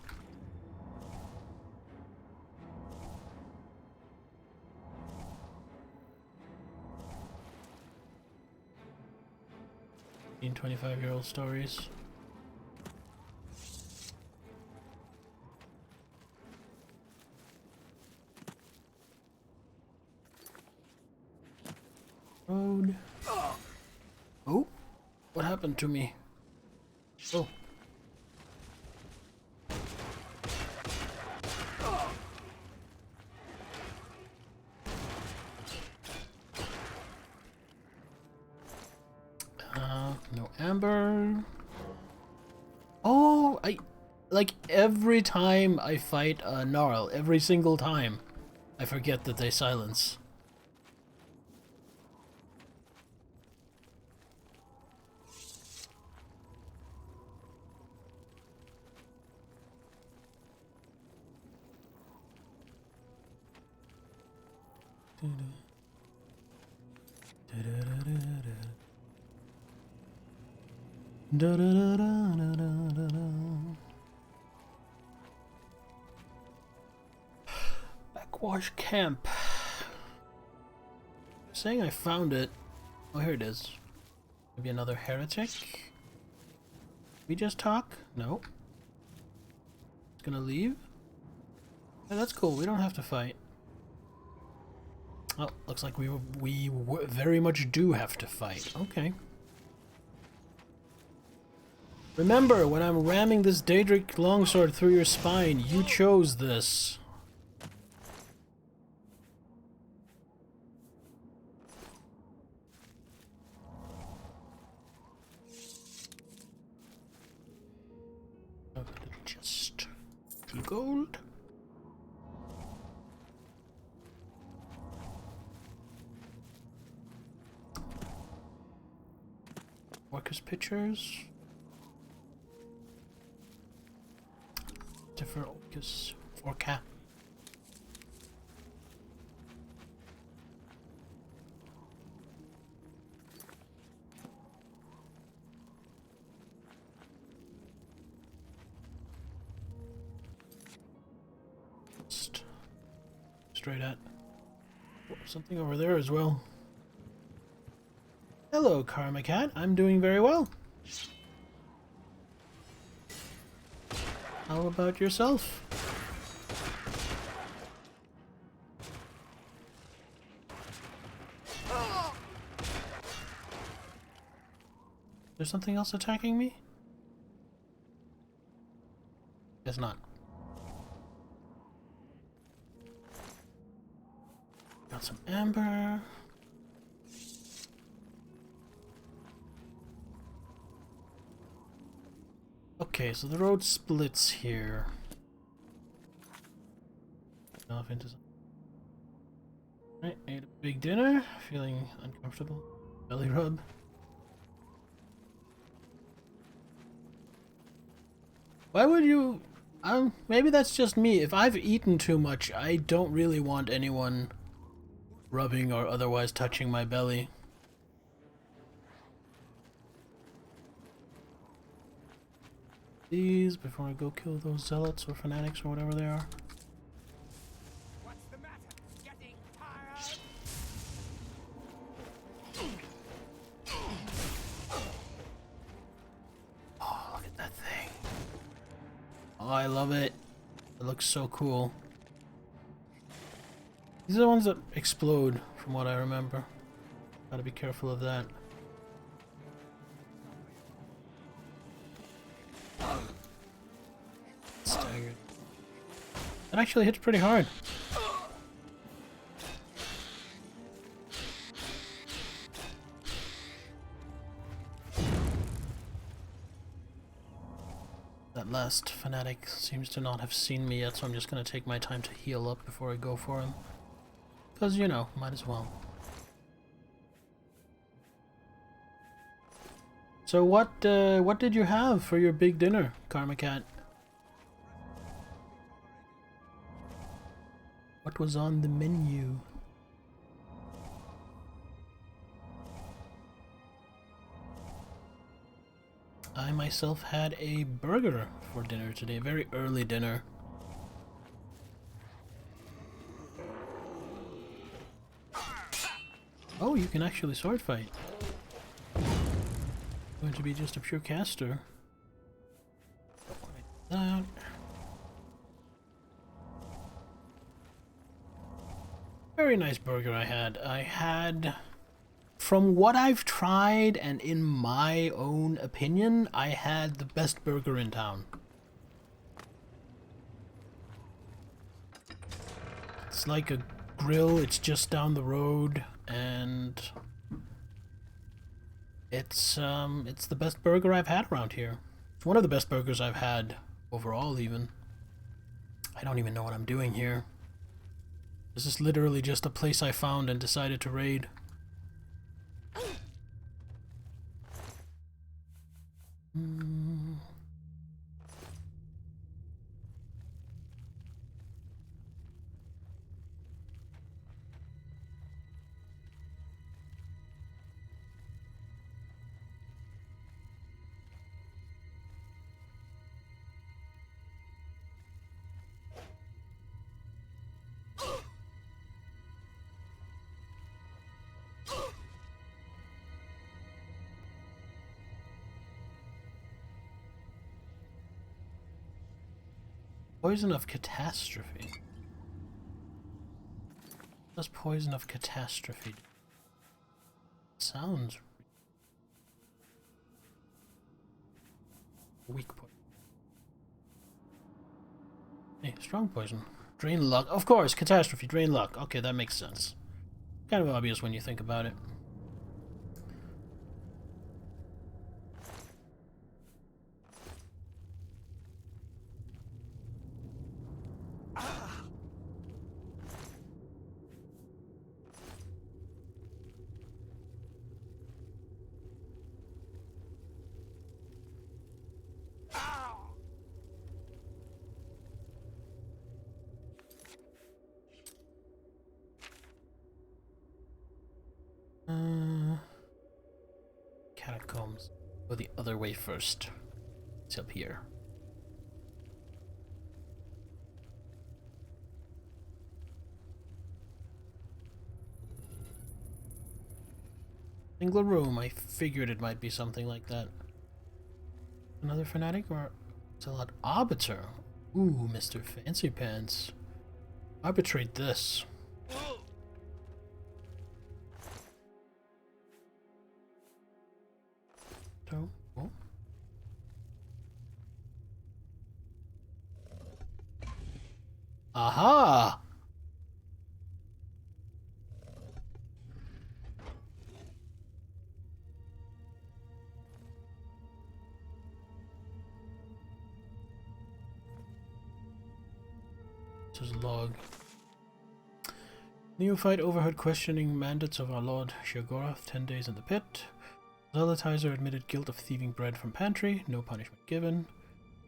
In 25-year-old stories. Road. Oh, what happened to me? Oh. No amber. Oh, like every time I fight a Gnarl, every single time, I forget that they silence. Backwash Camp. Saying I found it. Oh, here it is. Maybe another heretic? We just talk? No. It's gonna leave? Yeah, that's cool. We don't have to fight. Oh, looks like we very much do have to fight. Okay. Remember, when I'm ramming this Daedric longsword through your spine, you chose this. Just 2 gold. Workers' pictures. Different Orcus 4K. Just straight at. Oh, something over there as well. Hello, Karma Cat. I'm doing very well. How about yourself? There's something else attacking me? Guess not. Got some amber. Okay, so the road splits here. Off into some. Right, ate a big dinner. Feeling uncomfortable. Belly rub. Why would you... maybe that's just me. If I've eaten too much, I don't really want anyone rubbing or otherwise touching my belly. These before I go kill those zealots or fanatics or whatever they are. What's the matter? Getting tired? Oh, look at that thing. Oh, I love it. It looks so cool. These are the ones that explode, from what I remember. Gotta be careful of that. Staggered. That actually hits pretty hard. That last fanatic seems to not have seen me yet, so I'm just gonna take my time to heal up before I go for him. Because, you know, might as well. So what did you have for your big dinner, Karma Cat? What was on the menu? I myself had a burger for dinner today, a very early dinner. Oh, you can actually sword fight. Going to be just a pure caster. Like that. Very nice burger I had. From what I've tried, and in my own opinion, I had the best burger in town. It's like a grill, it's just down the road, and it's the best burger I've had around here. It's one of the best burgers I've had overall, even. I don't even know what I'm doing here. This is literally just a place I found and decided to raid. Poison of Catastrophe. What does Poison of Catastrophe do? Sounds weak poison. Hey, strong poison. Drain luck. Of course, Catastrophe, drain luck. Okay, that makes sense. Kind of obvious when you think about it. Catacombs. Go the other way first. It's up here. Single room. I figured it might be something like that. Another fanatic or Zealot Arbiter? Ooh, Mr. Fancy Pants. Arbitrate this. Oh. Aha! This is log. Neophyte overheard questioning mandates of our Lord Sheogorath, 10 days in the pit. Zealotizer admitted guilt of thieving bread from pantry, no punishment given.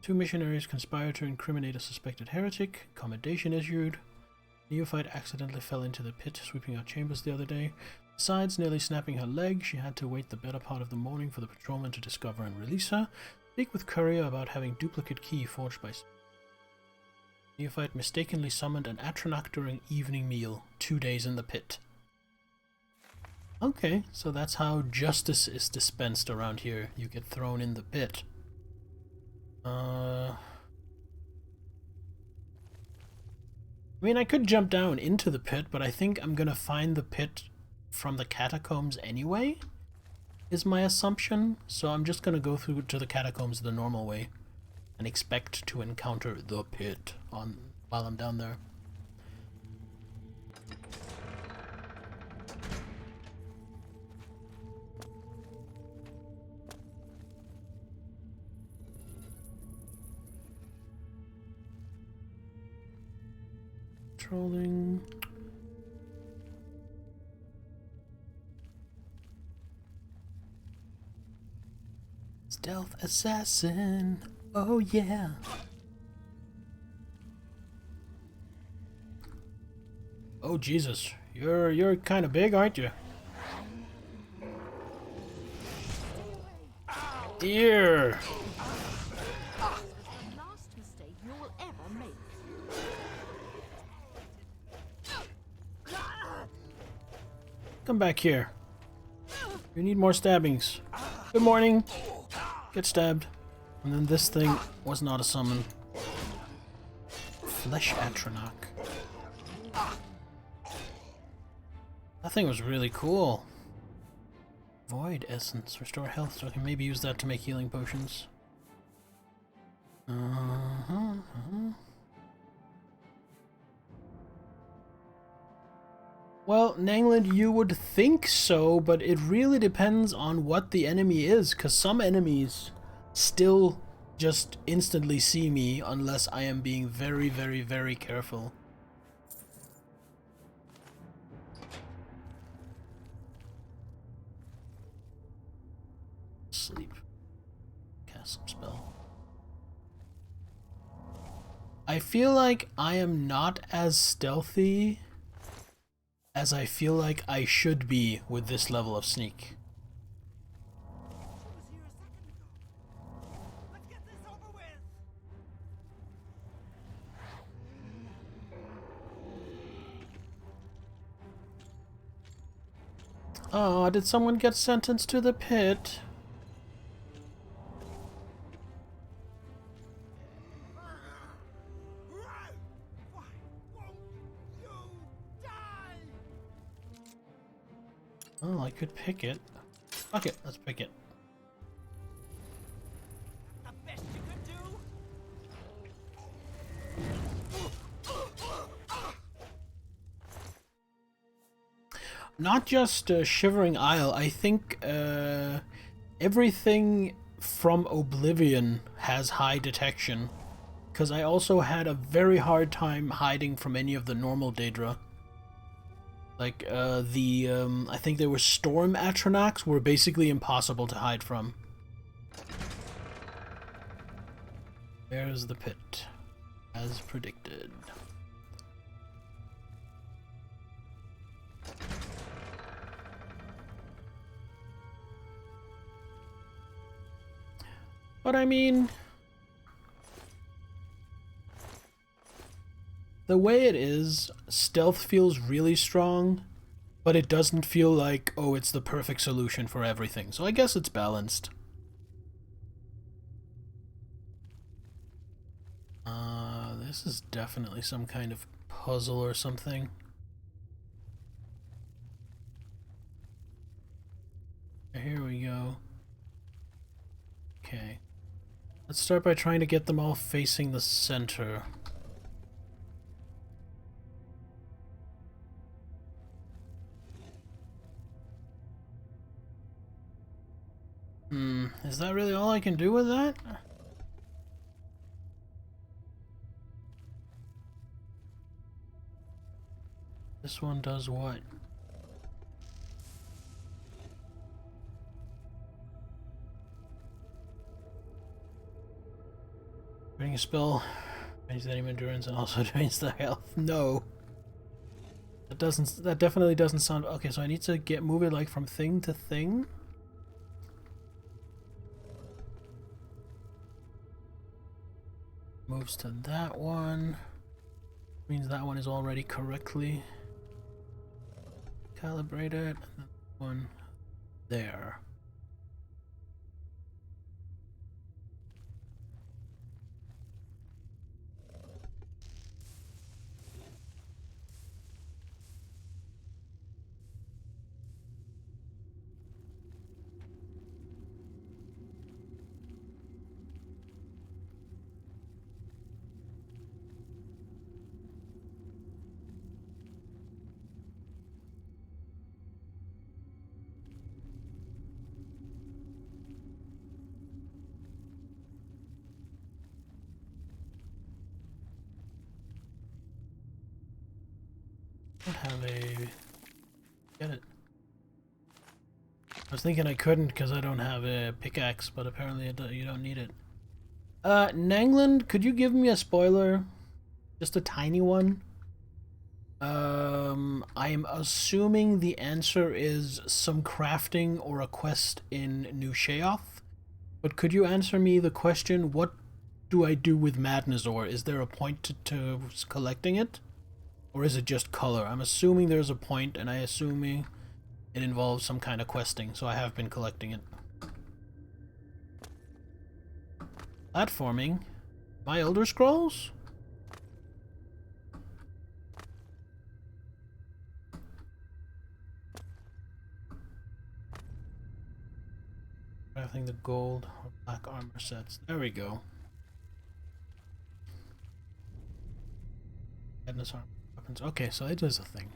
2 missionaries conspired to incriminate a suspected heretic, commendation issued. Neophyte accidentally fell into the pit, sweeping out chambers the other day. Besides nearly snapping her leg, she had to wait the better part of the morning for the patrolman to discover and release her. Speak with courier about having duplicate key forged by... Neophyte mistakenly summoned an Atronach during evening meal, 2 days in the pit. Okay, so that's how justice is dispensed around here. You get thrown in the pit. I mean, I could jump down into the pit, but I think I'm gonna find the pit from the catacombs anyway, is my assumption. So I'm just gonna go through to the catacombs the normal way and expect to encounter the pit while I'm down there. Trolling. Stealth assassin. Oh yeah. Oh Jesus, you're kind of big, aren't you? Ear. The last mistake you'll ever make. Come back here. You need more stabbings. Good morning. Get stabbed. And then this thing was not a summon. Flesh Atronach. That thing was really cool. Void Essence. Restore health, so I can maybe use that to make healing potions. Well, Nangland, you would think so, but it really depends on what the enemy is, because some enemies still just instantly see me unless I am being very, very, very careful. Sleep. Cast some spell. I feel like I am not as stealthy as I feel like I should be with this level of sneak. Let's get this over with. Oh, did someone get sentenced to the pit? Why won't you die? Oh, I could pick it. Fuck it, let's pick it. The best you could do? Not just Shivering Isle, I think everything from Oblivion has high detection. Because I also had a very hard time hiding from any of the normal Daedra. Like, I think there were Storm Atronachs were basically impossible to hide from. There's the pit, as predicted. But I mean, the way it is, stealth feels really strong, but it doesn't feel like, oh, it's the perfect solution for everything. So I guess it's balanced. This is definitely some kind of puzzle or something. Here we go. Okay. Let's start by trying to get them all facing the center. Is that really all I can do with that? This one does what? Doing a spell, drains the enemy endurance and also drains the health. No. That definitely doesn't sound okay, so I need to move it like from thing to thing. Moves to that one. Means that one is already correctly calibrated. And then one there. I don't have a... Get it. I was thinking I couldn't because I don't have a pickaxe, but apparently you don't need it. Nangland, could you give me a spoiler? Just a tiny one? I'm assuming the answer is some crafting or a quest in New Sheoth. But could you answer me the question, what do I do with Madnazor? Is there a point to collecting it? Or is it just color? I'm assuming there's a point, and I assuming it involves some kind of questing, so I have been collecting it. Platforming? My Elder Scrolls? Crafting the gold or black armor sets. There we go. Madness armor weapons. Okay, so it is a thing.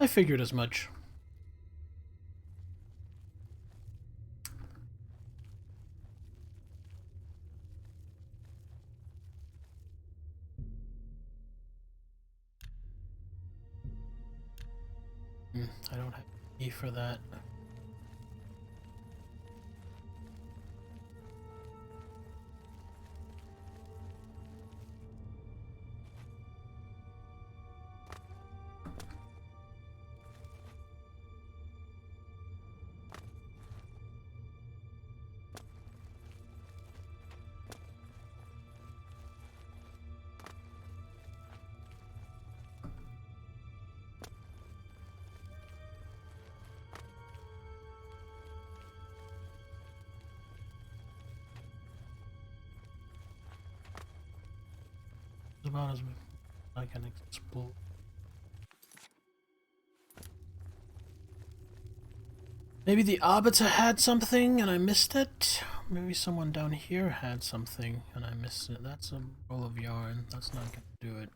I figured as much. I don't have a key for that. About as I can explore. Maybe the Arbiter had something and I missed it. Maybe someone down here had something and I missed it. That's a roll of yarn. That's not gonna do it.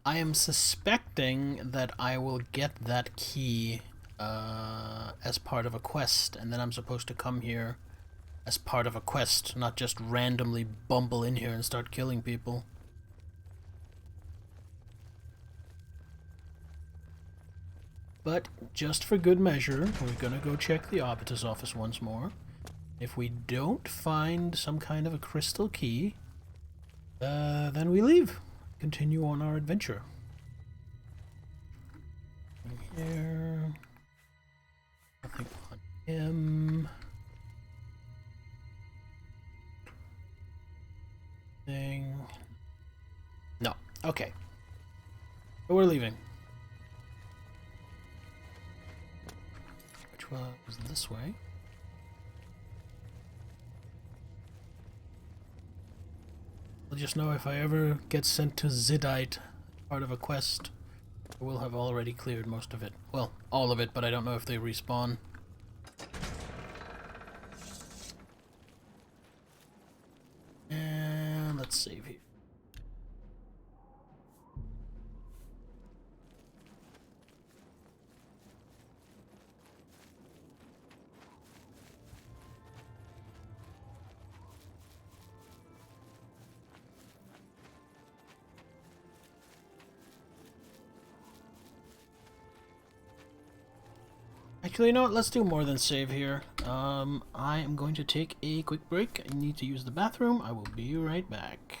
I am suspecting that I will get that key as part of a quest, and then I'm supposed to come here as part of a quest, not just randomly bumble in here and start killing people. But just for good measure, we're gonna go check the Arbiter's office once more. If we don't find some kind of a crystal key, then we leave. Continue on our adventure. Here. Nothing on him. Thing. Okay. So we're leaving. Which was this way. I'll just know if I ever get sent to Zidite, part of a quest, I will have already cleared most of it. Well, all of it, but I don't know if they respawn. And let's save here. Actually, you know what? Let's do more than save here. I am going to take a quick break. I need to use the bathroom. I will be right back.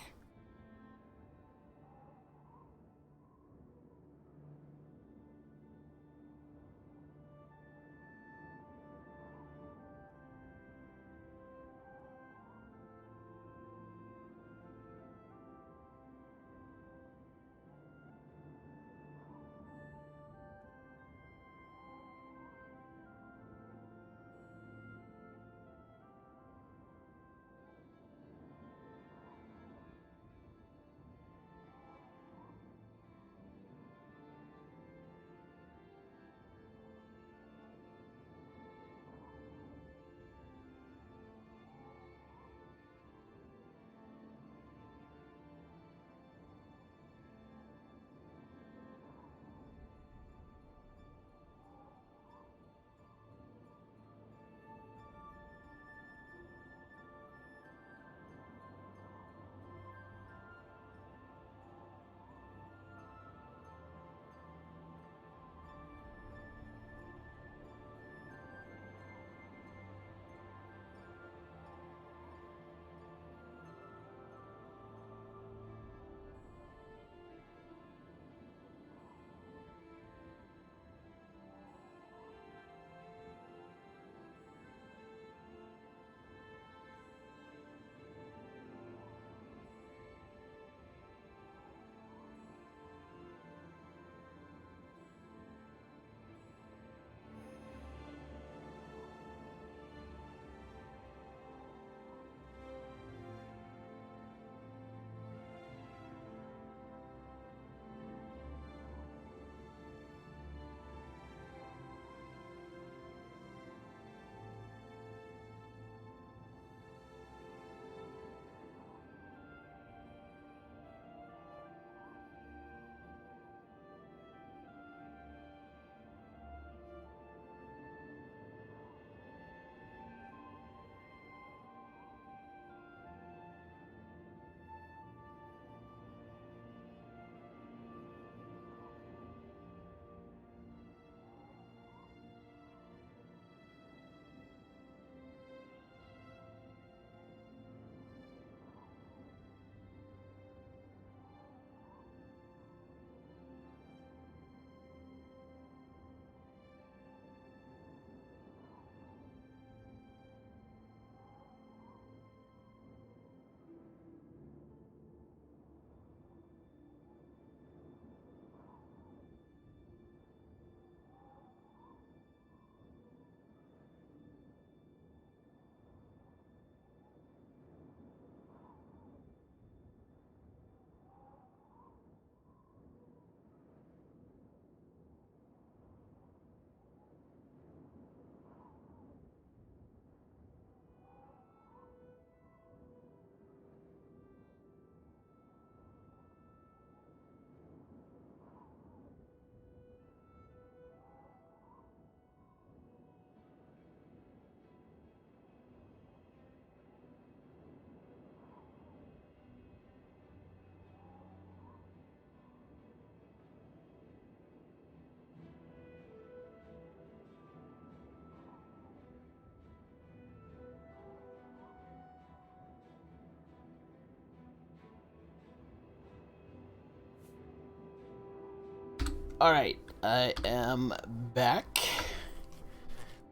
Alright, I am back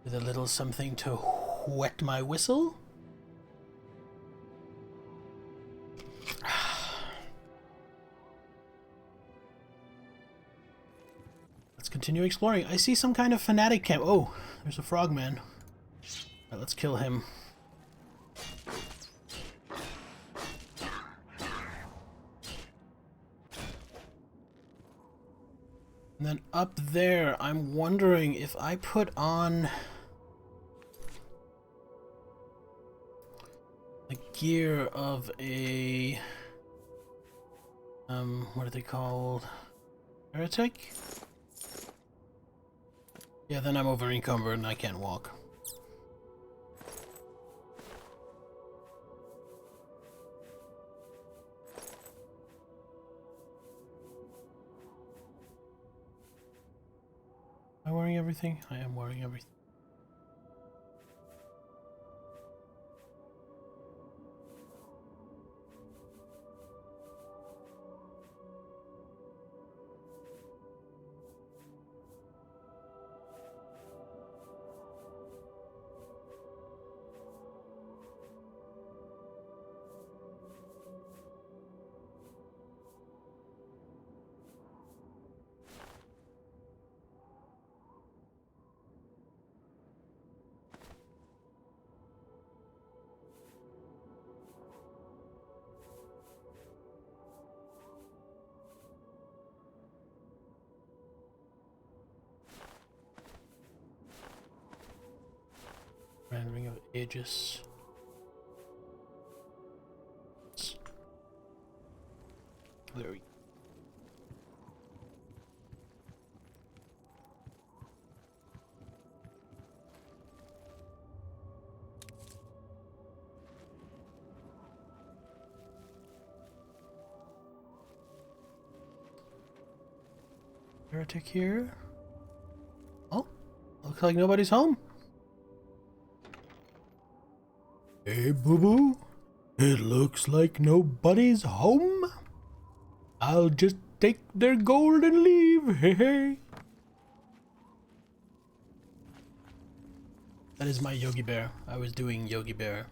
with a little something to wet my whistle. continue exploring. I see some kind of fanatic camp. Oh, there's a frogman. Alright, let's kill him. And then up there, I'm wondering if I put on the gear of a what are they called? Heretic? Yeah, then I'm over encumbered and I can't walk. Am I wearing everything? I am wearing everything. Ring of Aegis. There we go. Heretic here. Oh, looks like nobody's home. Hey, boo-boo. It looks like nobody's home. I'll just take their gold and leave. Hey, hey. That is my Yogi Bear. I was doing Yogi Bear.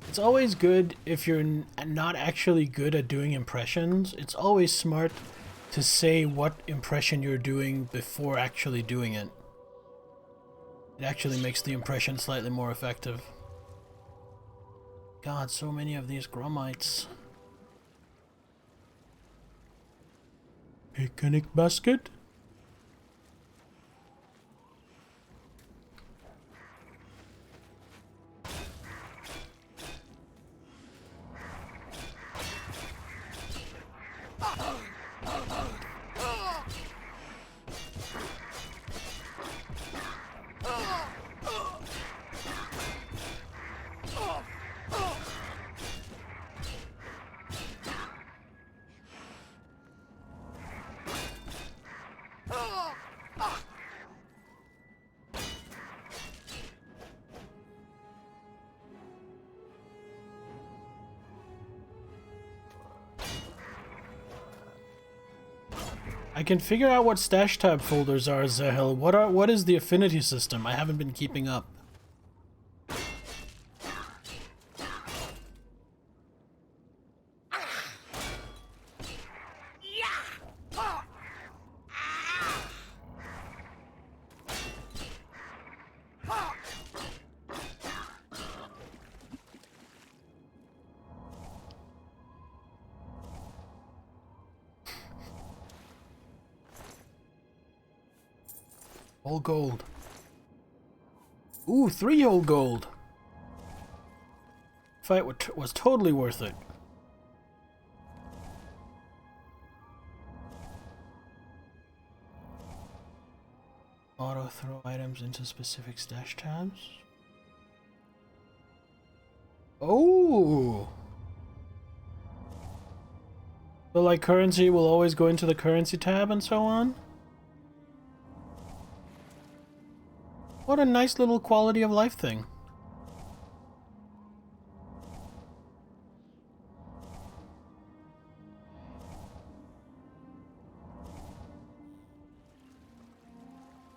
It's always good if you're not actually good at doing impressions. It's always smart to say what impression you're doing before actually doing it. It actually makes the impression slightly more effective. God, so many of these Grumites. Picnic basket? I can figure out what stash tab folders are, Zahel. What is the affinity system? I haven't been keeping up. All gold. Ooh, 3 whole gold. Fight was totally worth it. Auto throw items into specific stash tabs. Oh! So like currency will always go into the currency tab and so on? What a nice little quality of life thing.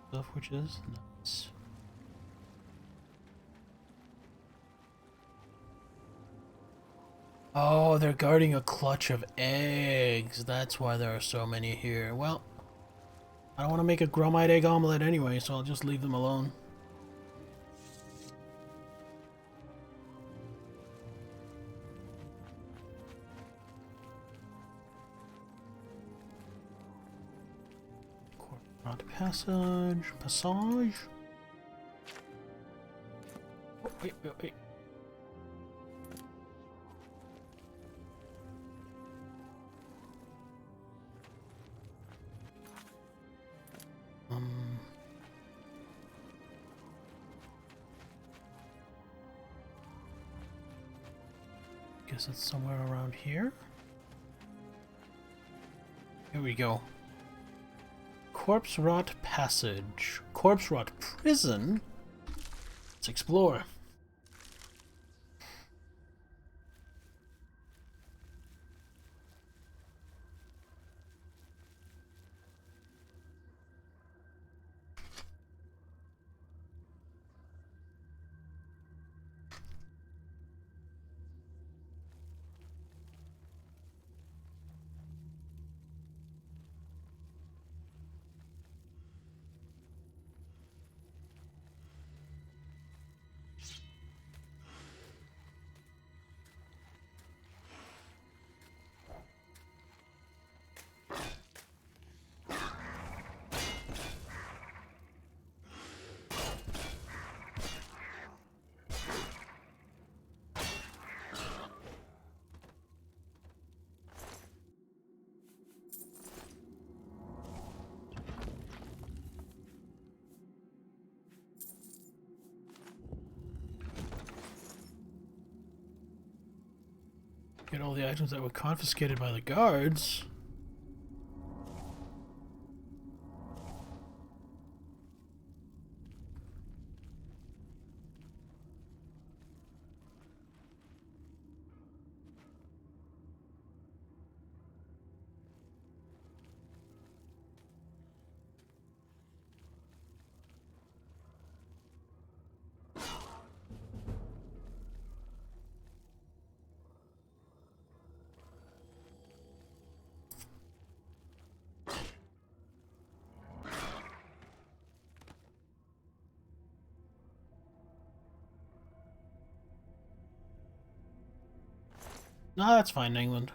Stuff which is nice. Oh, they're guarding a clutch of eggs. That's why there are so many here. Well, I don't want to make a gromite egg omelet anyway, so I'll just leave them alone. Not passage. Passage. Oh, wait, wait, wait. Guess it's somewhere around here. Here we go. Corpse Rot Passage. Corpse Rot Prison? Let's explore. Get all the items that were confiscated by the guards. No, that's fine, England.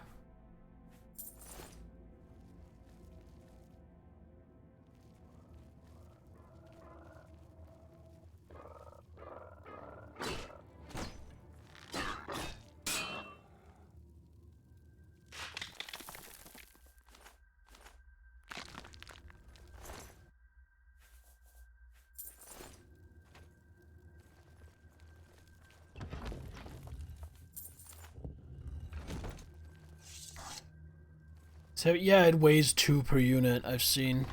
So yeah, it weighs 2 per unit, I've seen.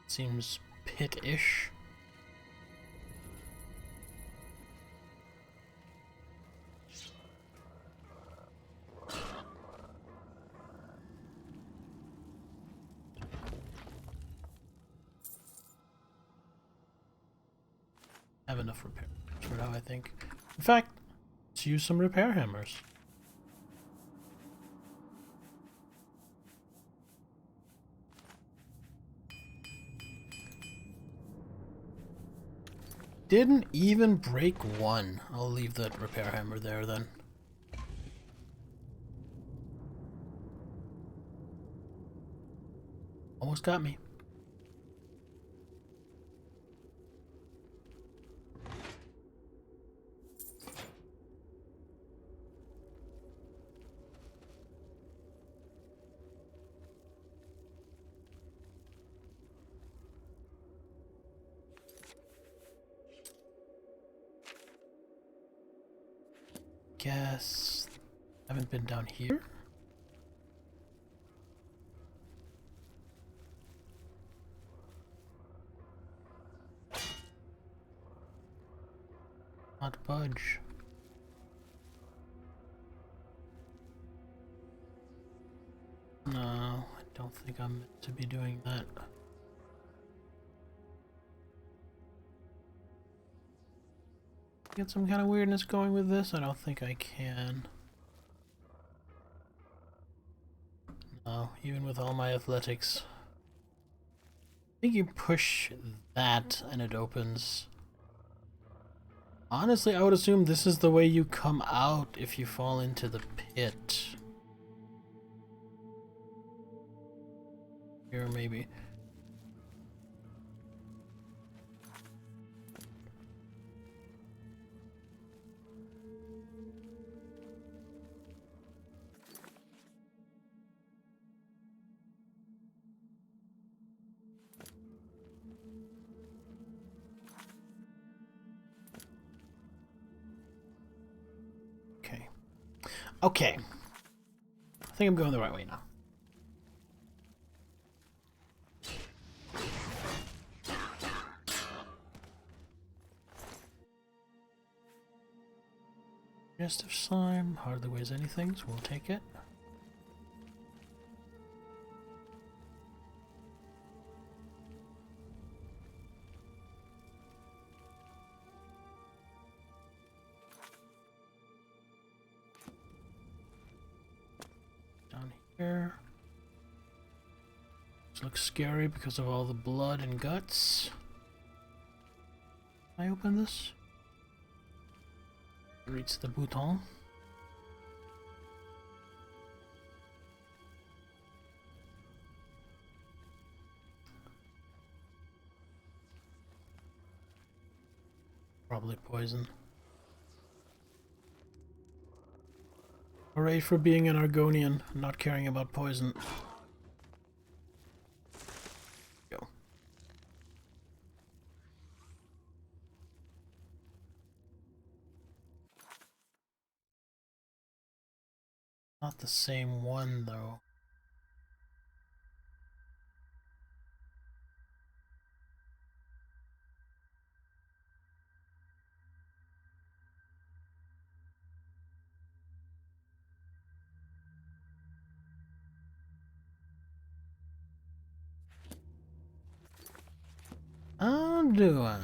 Seems pit-ish. Have enough repair for now, I think. In fact, let's use some repair hammers. Didn't even break one. I'll leave that repair hammer there then. Almost got me. Guess haven't been down here. Not budge. No, I don't think I'm meant to be doing that. Get some kind of weirdness going with this? I don't think I can. No, even with all my athletics. I think you push that and it opens. Honestly, I would assume this is the way you come out if you fall into the pit. Here, maybe. Okay. Okay. I think I'm going the right way now. Digestive slime hardly weighs anything, so we'll take it. Down here. This looks scary because of all the blood and guts. Can I open this? Reach the bouton. Probably poison. Hooray for being an Argonian, not caring about poison. Go. Not the same one, though. How do I?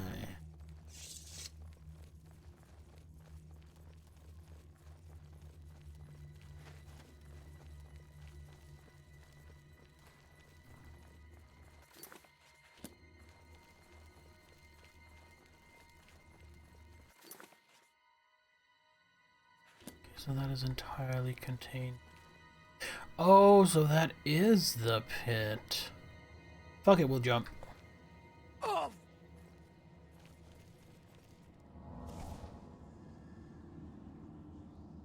So that is entirely contained. Oh, so that is the pit. Fuck it, we'll jump. Oh,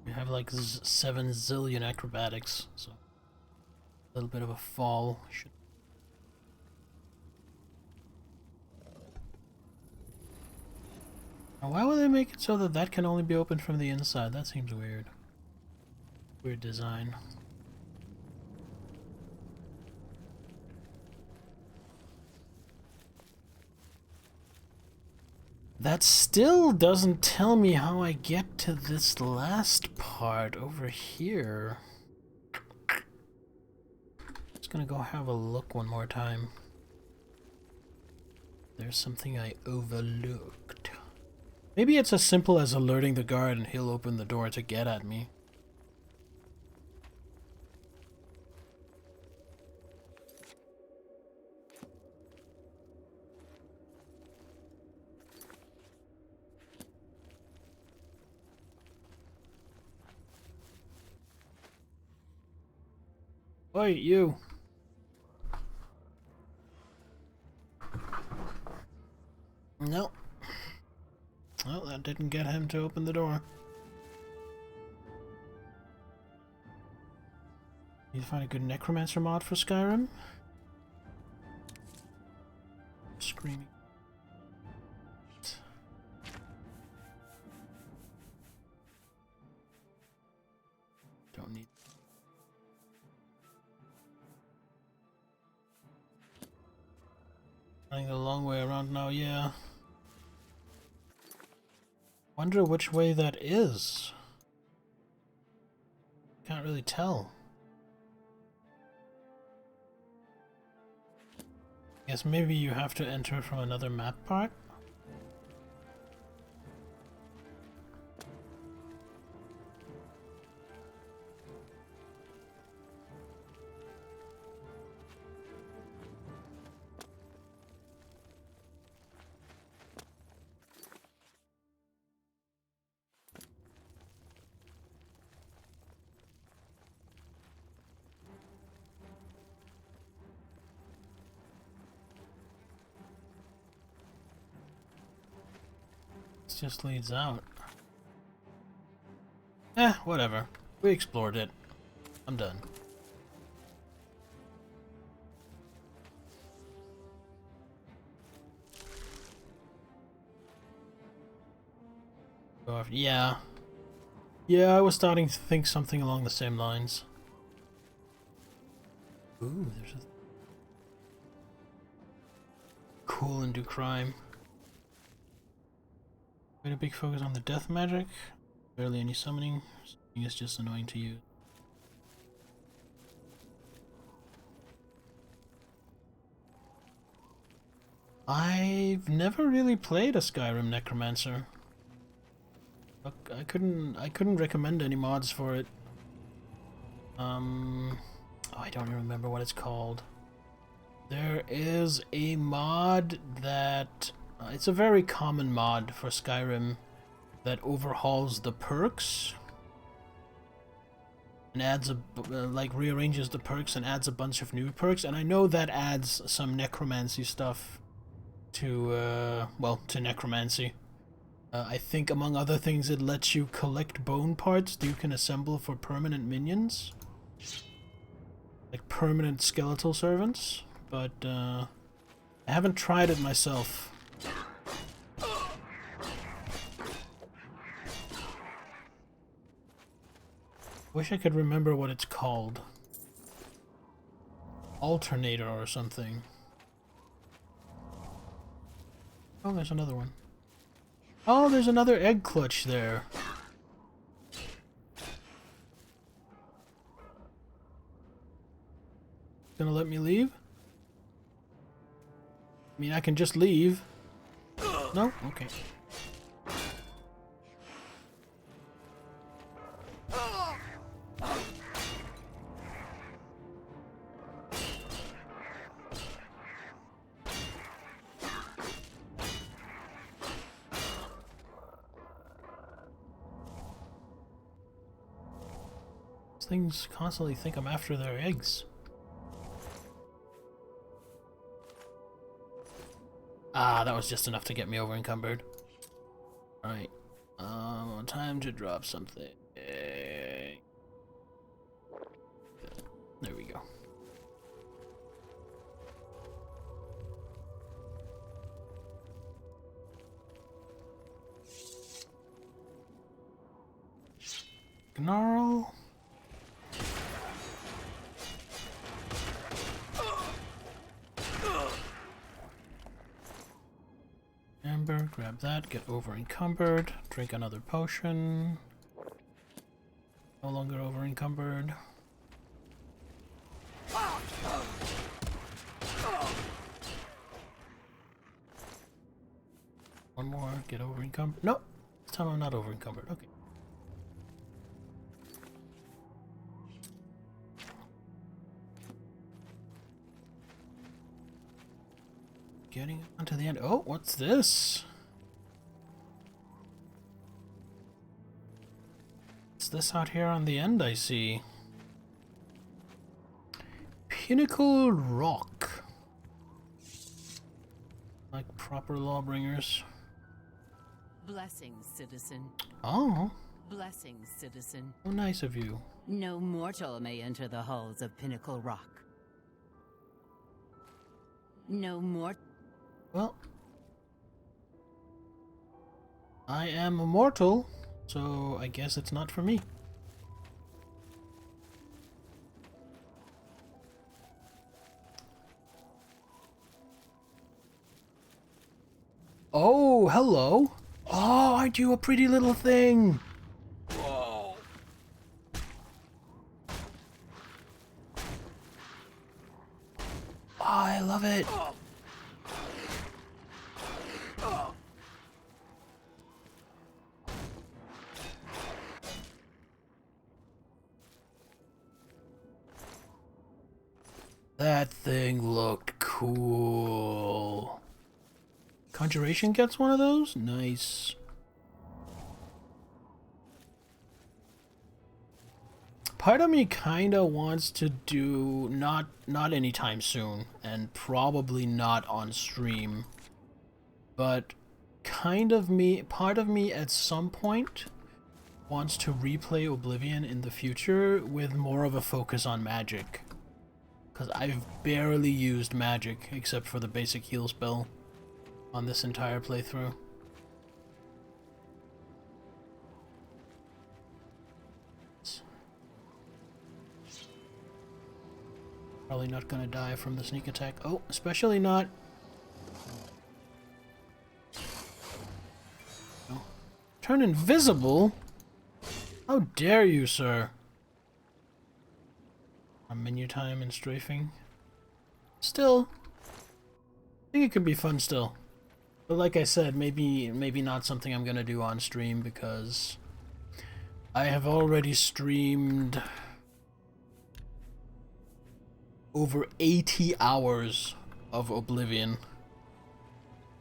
We have like 7 zillion acrobatics, so a little bit of a fall should. Now, why would they make it so that that can only be opened from the inside? That seems weird. Weird design. That still doesn't tell me how I get to this last part over here. Just gonna go have a look one more time. There's something I overlooked. Maybe it's as simple as alerting the guard and he'll open the door to get at me. Oi, you! No. Well, that didn't get him to open the door. Need to find a good necromancer mod for Skyrim. Screaming. Don't need. Running the long way around now, yeah. Wonder which way that is. Can't really tell. Guess maybe you have to enter from another map part? This just leads out. Whatever. We explored it. I'm done. Yeah. Yeah, I was starting to think something along the same lines. Ooh, there's a... Cool and do crime. Quite a big focus on the death magic. Barely any summoning. Summoning is just annoying to use. I've never really played a Skyrim Necromancer. I couldn't recommend any mods for it. Oh, I don't even remember what it's called. There is a mod that it's a very common mod for Skyrim that overhauls the perks and adds like rearranges the perks and adds a bunch of new perks, and I know that adds some necromancy stuff to well, to necromancy. I think among other things it lets you collect bone parts that you can assemble for permanent minions. Like permanent skeletal servants, but I haven't tried it myself. Wish I could remember what it's called. Alternator or something. Oh, there's another one. Oh, there's another egg clutch there. Gonna let me leave? I mean, I can just leave. No? Okay. These things constantly think I'm after their eggs. Ah, that was just enough to get me over encumbered. Alright. Time to drop something. There we go. Gnarl. Amber, grab that, get over encumbered, drink another potion. No longer over encumbered. One more, get over encumbered. Nope, this time I'm not over encumbered. Okay. Getting onto the end. Oh, what's this? What's this out here on the end I see? Pinnacle Rock. Like proper lawbringers. Blessings, citizen. Oh. Blessings, citizen. How nice of you. No mortal may enter the halls of Pinnacle Rock. No more. Well, I am immortal, so I guess it's not for me. Oh, hello. Oh, I do a pretty little thing. Whoa. Oh, I love it. That thing looked cool. Conjuration gets one of those? Nice. Part of me kinda wants to do not anytime soon, and probably not on stream. But part of me at some point wants to replay Oblivion in the future with more of a focus on magic. Because I've barely used magic except for the basic heal spell on this entire playthrough. Probably not gonna die from the sneak attack. Oh, especially not. No. Turn invisible? How dare you, sir? On menu time and strafing. Still, I think it could be fun still. But like I said, maybe not something I'm gonna do on stream because I have already streamed over 80 hours of Oblivion.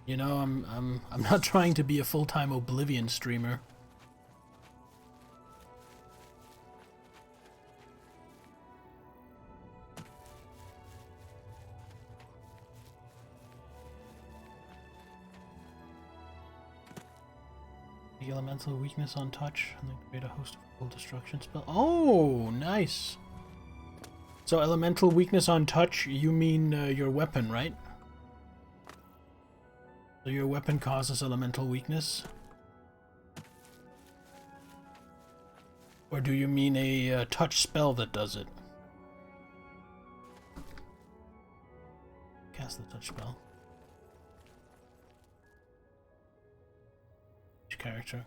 You know, I'm not trying to be a full-time Oblivion streamer. The elemental weakness on touch, and then create a host of full destruction spell. Oh, nice. So elemental weakness on touch, you mean your weapon, right? So your weapon causes elemental weakness? Or do you mean a touch spell that does it? Cast the touch spell. Which character?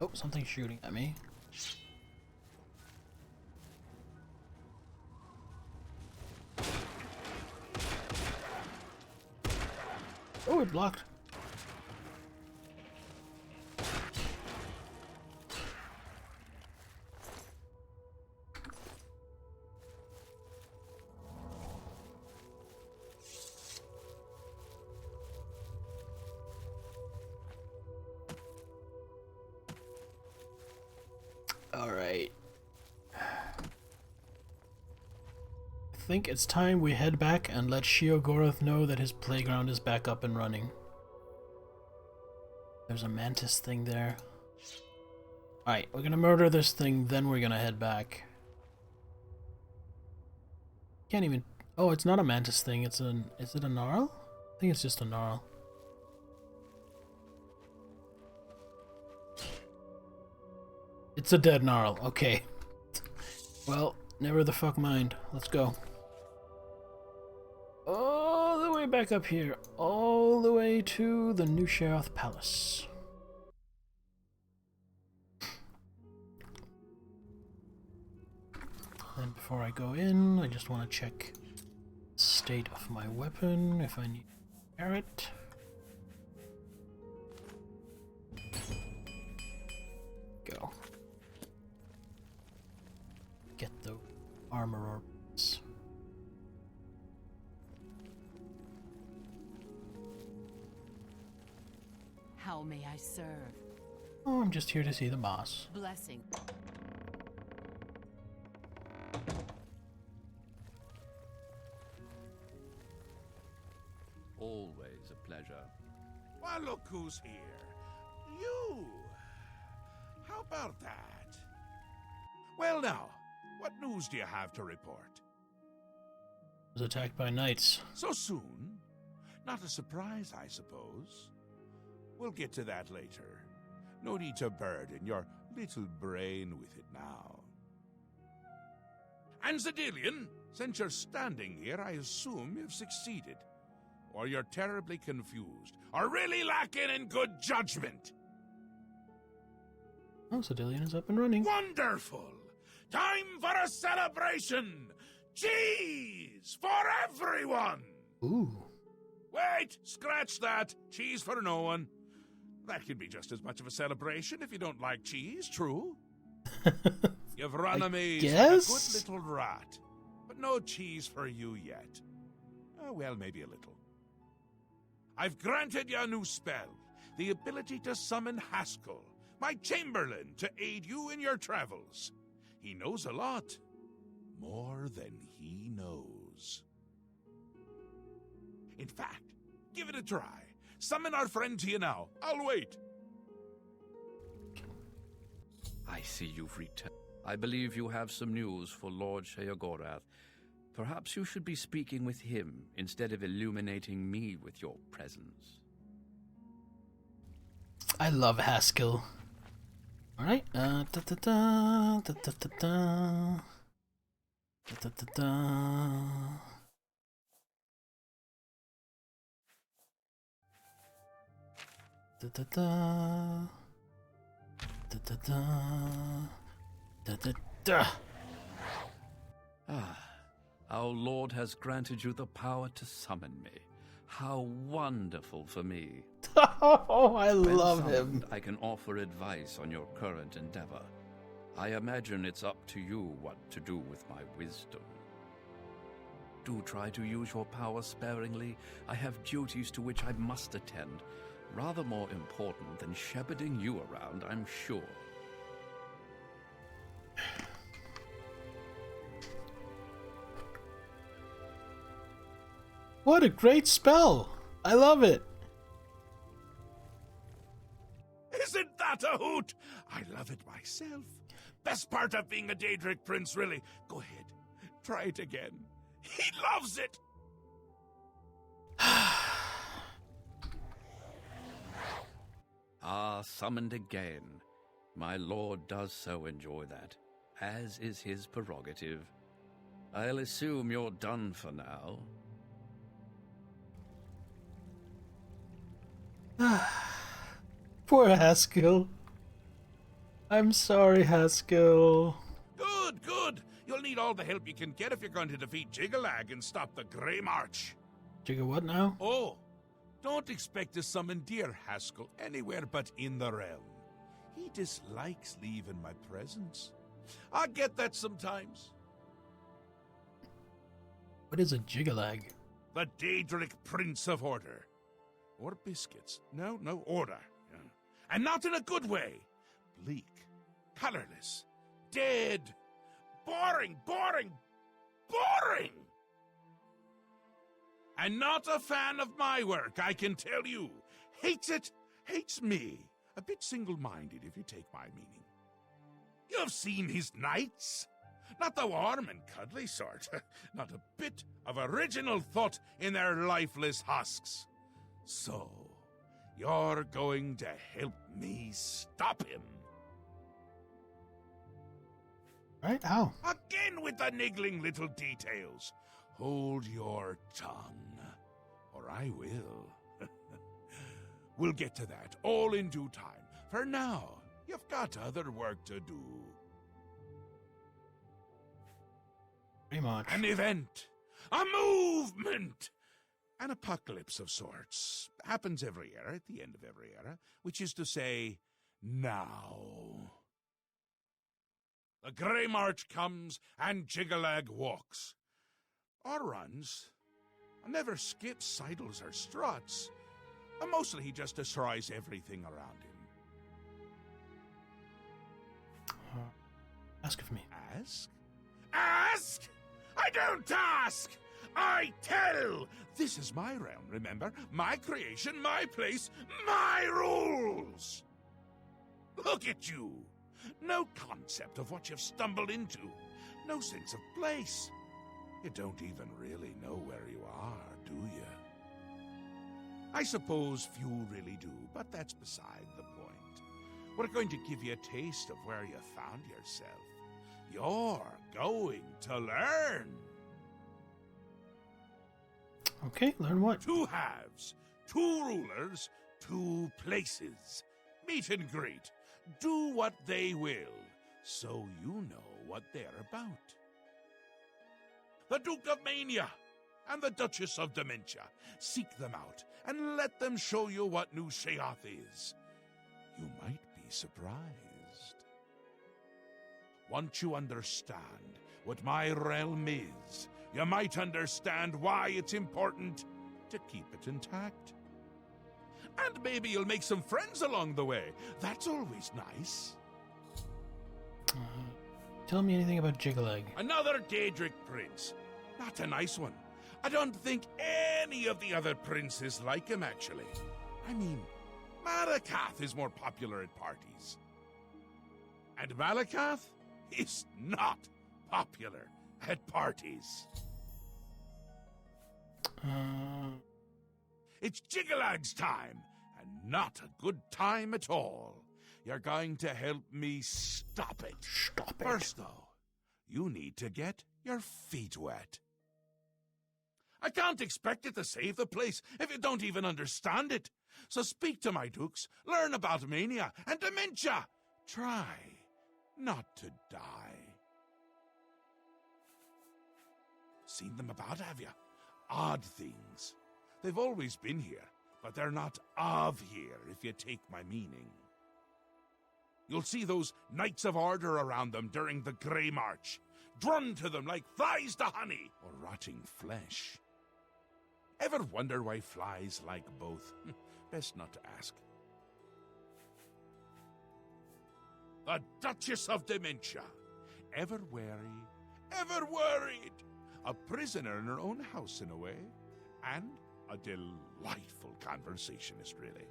Oh, something's shooting at me. Oh, it blocked. Alright. I think it's time we head back and let Sheogorath know that his playground is back up and running. There's a mantis thing there. Alright, we're gonna murder this thing, then we're gonna head back. Can't even... Oh, it's not a mantis thing, it's an... Is it a gnarl? I think it's just a gnarl. It's a dead gnarl, okay. Well, never the fuck mind. Let's go. All the way back up here. All the way to the New Sheriff Palace. And before I go in, I just want to check the state of my weapon, if I need to repair it. Go. Get the armor orbs. How may I serve? Oh, I'm just here to see the boss. Blessing. Always a pleasure. Why, look who's here. You! How about that? Well now, what news do you have to report? Was attacked by knights. So soon? Not a surprise, I suppose. We'll get to that later. No need to burden your little brain with it now. And Zedilian, since you're standing here, I assume you've succeeded. Or you're terribly confused, or really lacking in good judgment. Oh, Sedillion is up and running. Wonderful! Time for a celebration! Cheese for everyone! Ooh. Wait, scratch that. Cheese for no one. That can be just as much of a celebration if you don't like cheese, true? You've run a maze like a good little rat, but no cheese for you yet. Oh, well, maybe a little. I've granted you a new spell, the ability to summon Haskell, my Chamberlain, to aid you in your travels. He knows a lot. More than he knows. In fact, give it a try. Summon our friend to you now. I'll wait. I see you've returned. I believe you have some news for Lord Sheogorath. Perhaps you should be speaking with him instead of illuminating me with your presence. I love Haskell. Alright, da da da da da da da da da da. Da da da da da da da da. Ah, our Lord has granted you the power to summon me. How wonderful for me. Oh, I When love summoned, him. I can offer advice on your current endeavor. I imagine it's up to you what to do with my wisdom. Do try to use your power sparingly. I have duties to which I must attend. Rather more important than shepherding you around, I'm sure. What a great spell! I love it. Isn't that a hoot? I love it myself. Best part of being a Daedric prince, really. Go ahead. Try it again. He loves it. Ah, summoned again. My lord does so enjoy that, as is his prerogative. I'll assume you're done for now. Poor Haskell. I'm sorry, Haskell. Good, good. You'll need all the help you can get if you're going to defeat Jiggalag and stop the Grey March. Jigga what now? Oh, don't expect to summon dear Haskell anywhere but in the realm. He dislikes leaving my presence. I get that sometimes. What is a Jiggalag? The Daedric Prince of Order. Or biscuits. No, order. Yeah. And not in a good way. Bleak, colorless, dead, boring. And not a fan of my work, I can tell you. Hates it, hates me. A bit single-minded, if you take my meaning. You've seen his knights. Not the warm and cuddly sort. Not a bit of original thought in their lifeless husks. So, you're going to help me stop him. Right? How? Again with the niggling little details. Hold your tongue, or I will. We'll get to that, all in due time. For now, you've got other work to do. Pretty much. An event, a movement, an apocalypse of sorts. Happens every era, at the end of every era, which is to say, now. The Grey March comes, and Jiggalag walks. Or runs. Never skips sidles or struts. And mostly he just destroys everything around him. Ask of me. Ask? Ask? I don't ask! I tell! This is my realm, remember? My creation, my place, my rules! Look at you! No concept of what you've stumbled into. No sense of place. You don't even really know where you are, do you? I suppose few really do, but that's beside the point. We're going to give you a taste of where you found yourself. You're going to learn. Okay, learn what? 2 halves, 2 rulers, 2 places. Meet and greet. Do what they will, so you know what they're about. The Duke of Mania and the Duchess of Dementia. Seek them out and let them show you what New Sheoth is. You might be surprised. Once you understand what my realm is, you might understand why it's important to keep it intact. And maybe you'll make some friends along the way. That's always nice. Tell me anything about Jigalag. Another Daedric prince. Not a nice one. I don't think any of the other princes like him, actually. I mean, Malakath is more popular at parties. And Malakath is not popular at parties. It's Jigalag's time, and not a good time at all. You're going to help me stop it. Stop it. First, though, you need to get your feet wet. I can't expect it to save the place if you don't even understand it. So speak to my dukes, learn about mania and dementia. Try not to die. Seen them about, have you? Odd things. They've always been here, but they're not of here, if you take my meaning. You'll see those Knights of Order around them during the Grey March, drawn to them like flies to honey or rotting flesh. Ever wonder why flies like both? Best not to ask. The Duchess of Dementia. Ever wary, ever worried. A prisoner in her own house in a way, and a delightful conversationist, really.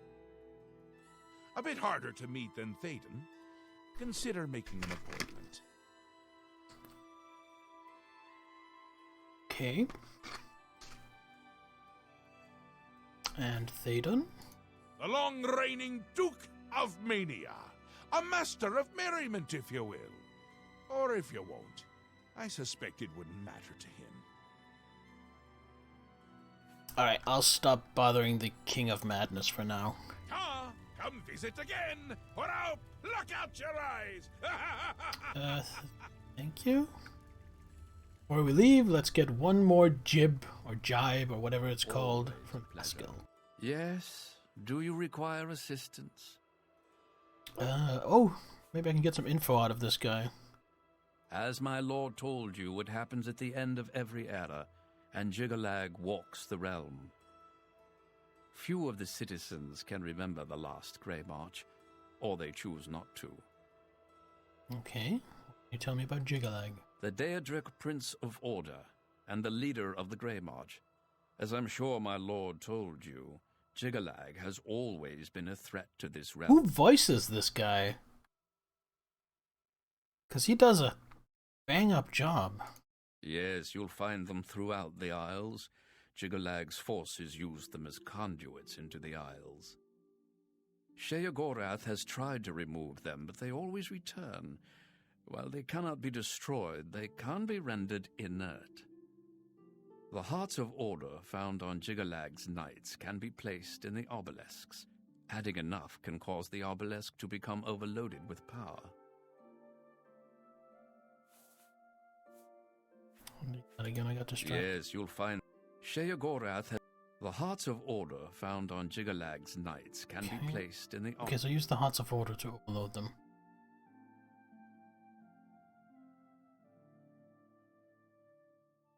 A bit harder to meet than Théoden. Consider making an appointment. Okay. And Théoden? The long-reigning Duke of Mania. A master of merriment, if you will. Or if you won't. I suspect it wouldn't matter to him. Alright, I'll stop bothering the King of Madness for now. Come visit again, or I'll pluck out your eyes! Thank you. Before we leave, let's get one more jib, or jibe, or whatever it's called, from Pascal. Yes? Do you require assistance? Oh, maybe I can get some info out of this guy. As my lord told you, it happens at the end of every era, and Jigalag walks the realm. Few of the citizens can remember the last Grey March, or they choose not to. Okay, can you tell me about Jigalag? The Daedric Prince of Order, and the leader of the Grey March. As I'm sure my lord told you, Jigalag has always been a threat to this realm. Who voices this guy? Because he does a bang-up job. Yes, you'll find them throughout the Isles. Jigalag's forces use them as conduits into the Isles. Sheogorath has tried to remove them, but they always return. While they cannot be destroyed, they can be rendered inert. The Hearts of Order found on Jigalag's knights can be placed in the obelisks. Adding enough can cause the obelisk to become overloaded with power. And again, I got distracted. Yes, you'll find Sheogorath has... The Hearts of Order found on Jigalag's knights can be placed in the... Okay, so use the Hearts of Order to overload them.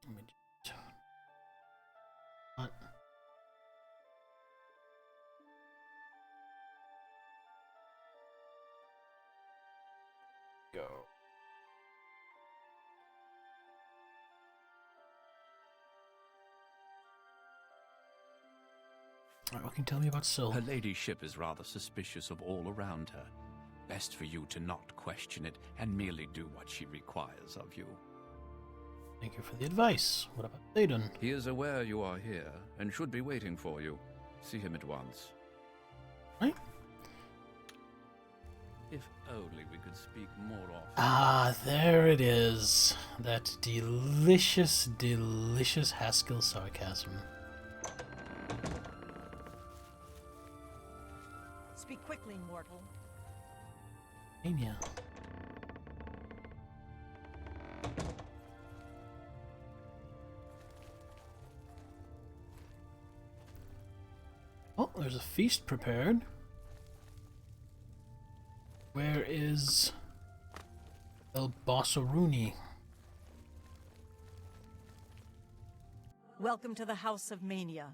Let me just... What? Go. Alright, what can you tell me about Syl? Her ladyship is rather suspicious of all around her. Best for you to not question it and merely do what she requires of you. Thank you for the advice. What about Théoden? He is aware you are here and should be waiting for you. See him at once. Right? If only we could speak more often. Ah, there it is. That delicious, delicious Haskell sarcasm. Speak quickly, mortal. Mania. Oh, there's a feast prepared. Where is El Bossaruni? Welcome to the House of Mania.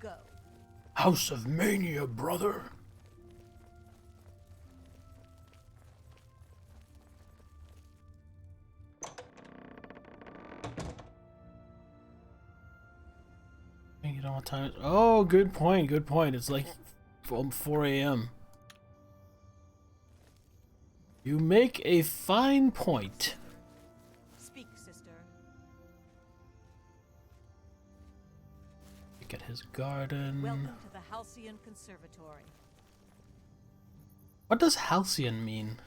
Go. House of Mania, brother. You know what time it is? Oh, good point, good point. It's like 4 a.m. You make a fine point. Speak, sister. Look at his garden. Welcome to the Halcyon Conservatory. What does halcyon mean?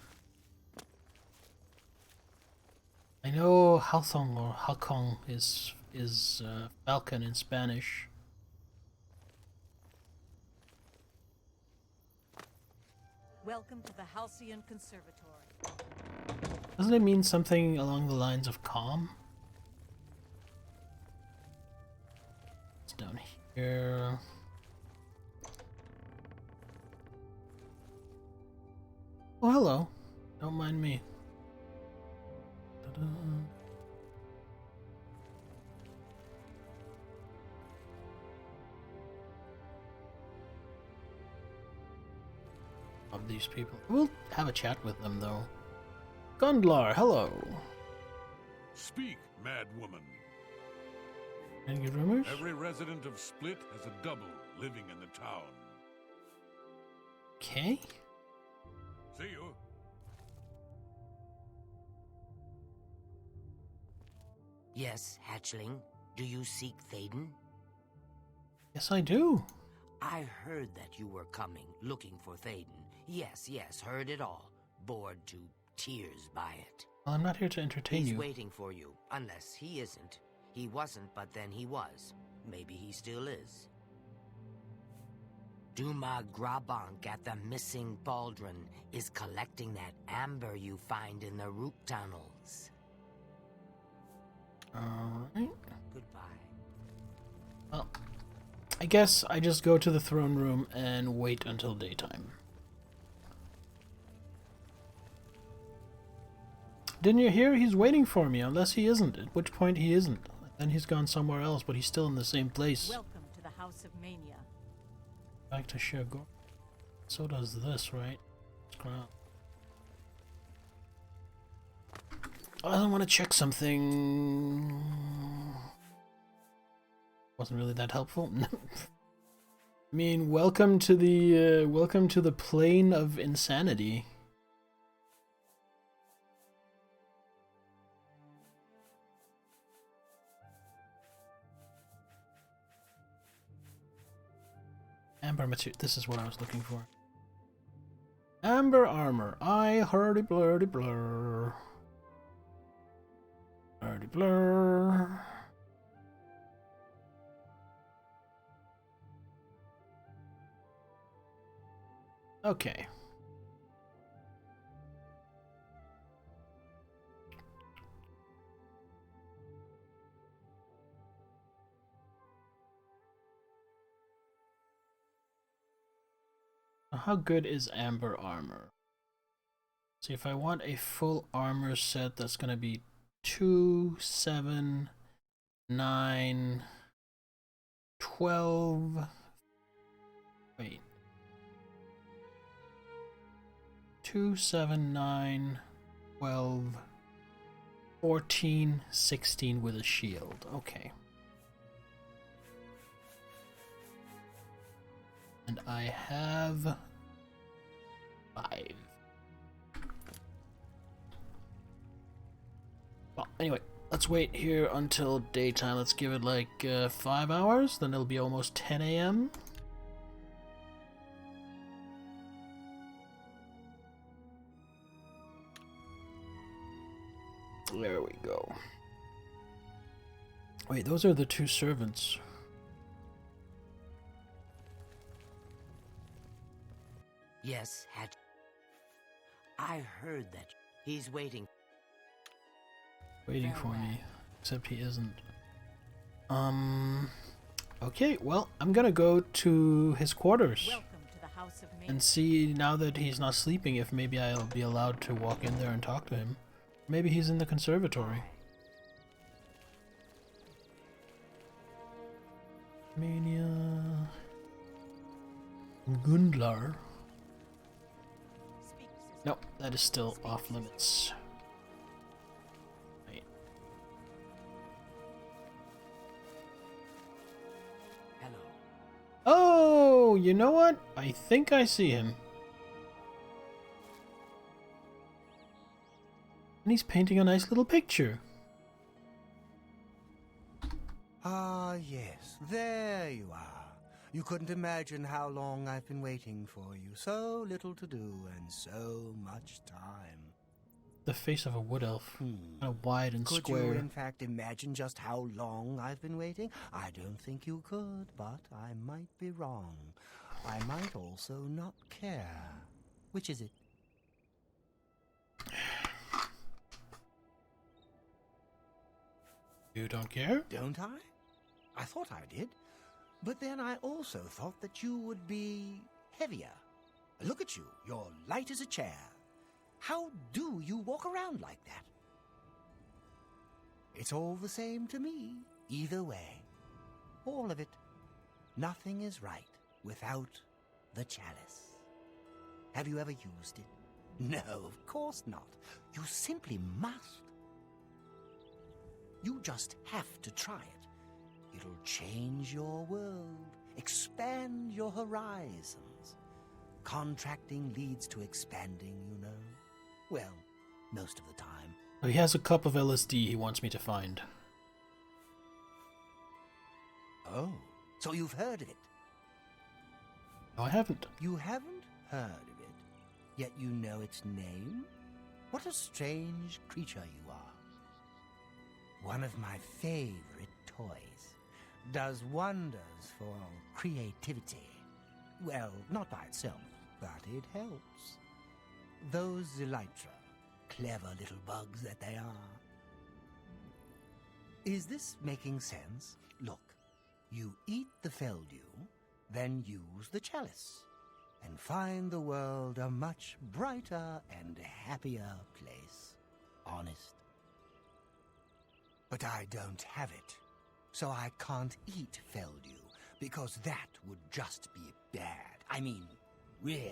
I know halcon or halcon is falcon in Spanish. Welcome to the Halcyon Conservatory. Doesn't it mean something along the lines of calm? It's down here. Oh, hello. Don't mind me. Ta-da. Of these people. We'll have a chat with them, though. Gondlar, hello. Speak, mad woman. Any good rumors? Every resident of Split has a double living in the town. Okay. See you. Yes, hatchling. Do you seek Thaden? Yes, I do. I heard that you were coming, looking for Thaden. Yes, heard it all. Bored to tears by it. Well, I'm not here to entertain He's you. waiting for you, unless he isn't. He wasn't, but then he was. Maybe he still is. Duma Grabank at the missing Baldron is collecting that amber you find in the root tunnels. Alright. Goodbye. Well, I guess I just go to the throne room and wait until daytime. Didn't you hear? He's waiting for me, unless he isn't, at which point he isn't. Then he's gone somewhere else, but he's still in the same place. Welcome to the House of Mania. Back to Shagor. So does this, right? Scroll. I want to check something. Wasn't really that helpful. I mean, welcome to the plane of insanity. Amber material. This is what I was looking for. Amber armor. I hurdy blurdy blur. Hurdy blur. Okay. How good is amber armor? See, if I want a full armor set, that's gonna be 2, 7, 9, 12. Wait. 2, 7, 9, 12, 14, 16 with a shield. Okay. And I have 5. Well, anyway, Let's wait here until daytime. Let's give it like 5 hours, then it'll be almost 10 a.m. There we go. Wait, those are the two servants. Yes, Hatch. I heard that he's waiting. Waiting for me. Except he isn't. Okay, well, I'm gonna go to his quarters. Welcome to the House of And see, now that he's not sleeping, if maybe I'll be allowed to walk in there and talk to him. Maybe he's in the conservatory. Mania... Gundlar. Nope, that is still off limits. Wait. Hello. Oh, you know what? I think I see him. And he's painting a nice little picture. Ah, yes, there you are. You couldn't imagine how long I've been waiting for you. So little to do and so much time. The face of a wood elf. Kind of wide and Could square. you, in fact, imagine just how long I've been waiting? I don't think you could, but I might be wrong. I might also not care. Which is it? You don't care? Don't I? I thought I did. But then I also thought that you would be heavier. Look at you. You're light as a chair. How do you walk around like that? It's all the same to me, either way. All of it. Nothing is right without the chalice. Have you ever used it? No, of course not. You simply must. You just have to try it. It'll change your world, expand your horizons. Contracting leads to expanding, you know. Well, most of the time. He has a cup of LSD he wants me to find. Oh, so you've heard of it? No, I haven't. You haven't heard of it, yet you know its name? What a strange creature you are. One of my favorite toys. Does wonders for creativity. Well, not by itself, but it helps. Those elytra, clever little bugs that they are. Is this making sense? Look, you eat the feldew, then use the chalice, and find the world a much brighter and happier place. Honest. But I don't have it. So I can't eat feldew, because that would just be bad. I mean, really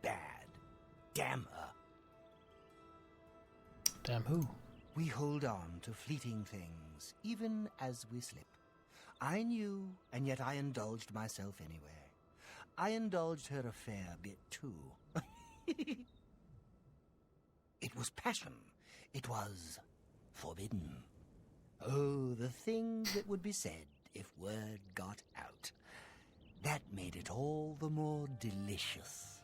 bad. Damn her. Damn who? We hold on to fleeting things, even as we slip. I knew, and yet I indulged myself anyway. I indulged her a fair bit, too. It was passion. It was forbidden. Oh, the things that would be said if word got out. That made it all the more delicious.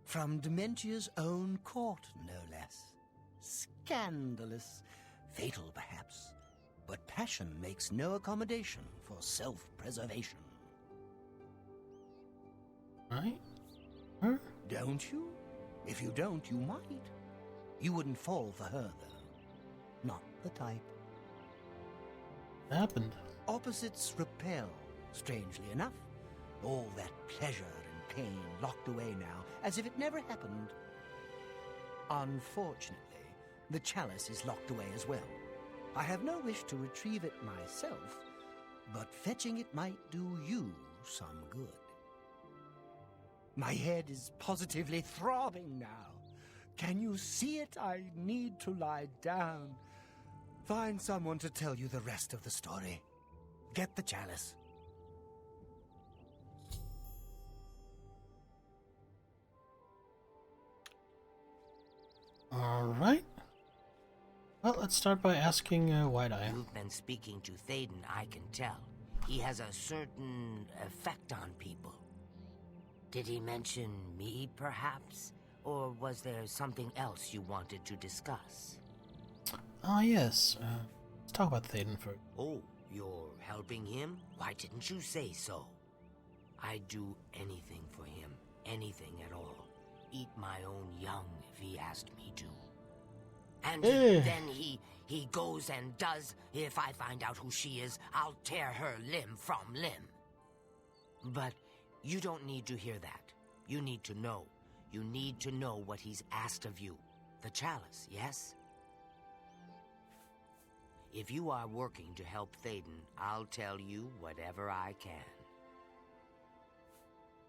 From Dementia's own court, no less. Scandalous. Fatal, perhaps. But passion makes no accommodation for self-preservation. Right? Her? Don't you? If you don't, you might. You wouldn't fall for her, though. Not the type. What happened? Opposites repel, strangely enough. All that pleasure and pain locked away now, as if it never happened. Unfortunately, the chalice is locked away as well. I have no wish to retrieve it myself, but fetching it might do you some good. My head is positively throbbing now. Can you see it? I need to lie down. Find someone to tell you the rest of the story. Get the chalice. Alright. Well, let's start by asking Wide-Eye. You've been speaking to Thaden, I can tell. He has a certain effect on people. Did he mention me, perhaps? Or was there something else you wanted to discuss? Ah, yes. Let's talk about Thaden first. Oh, you're helping him? Why didn't you say so? I'd do anything for him. Anything at all. Eat my own young if he asked me to. And then he goes and does. If I find out who she is, I'll tear her limb from limb. But you don't need to hear that. You need to know. You need to know what he's asked of you. The chalice, yes? If you are working to help Thaden, I'll tell you whatever I can.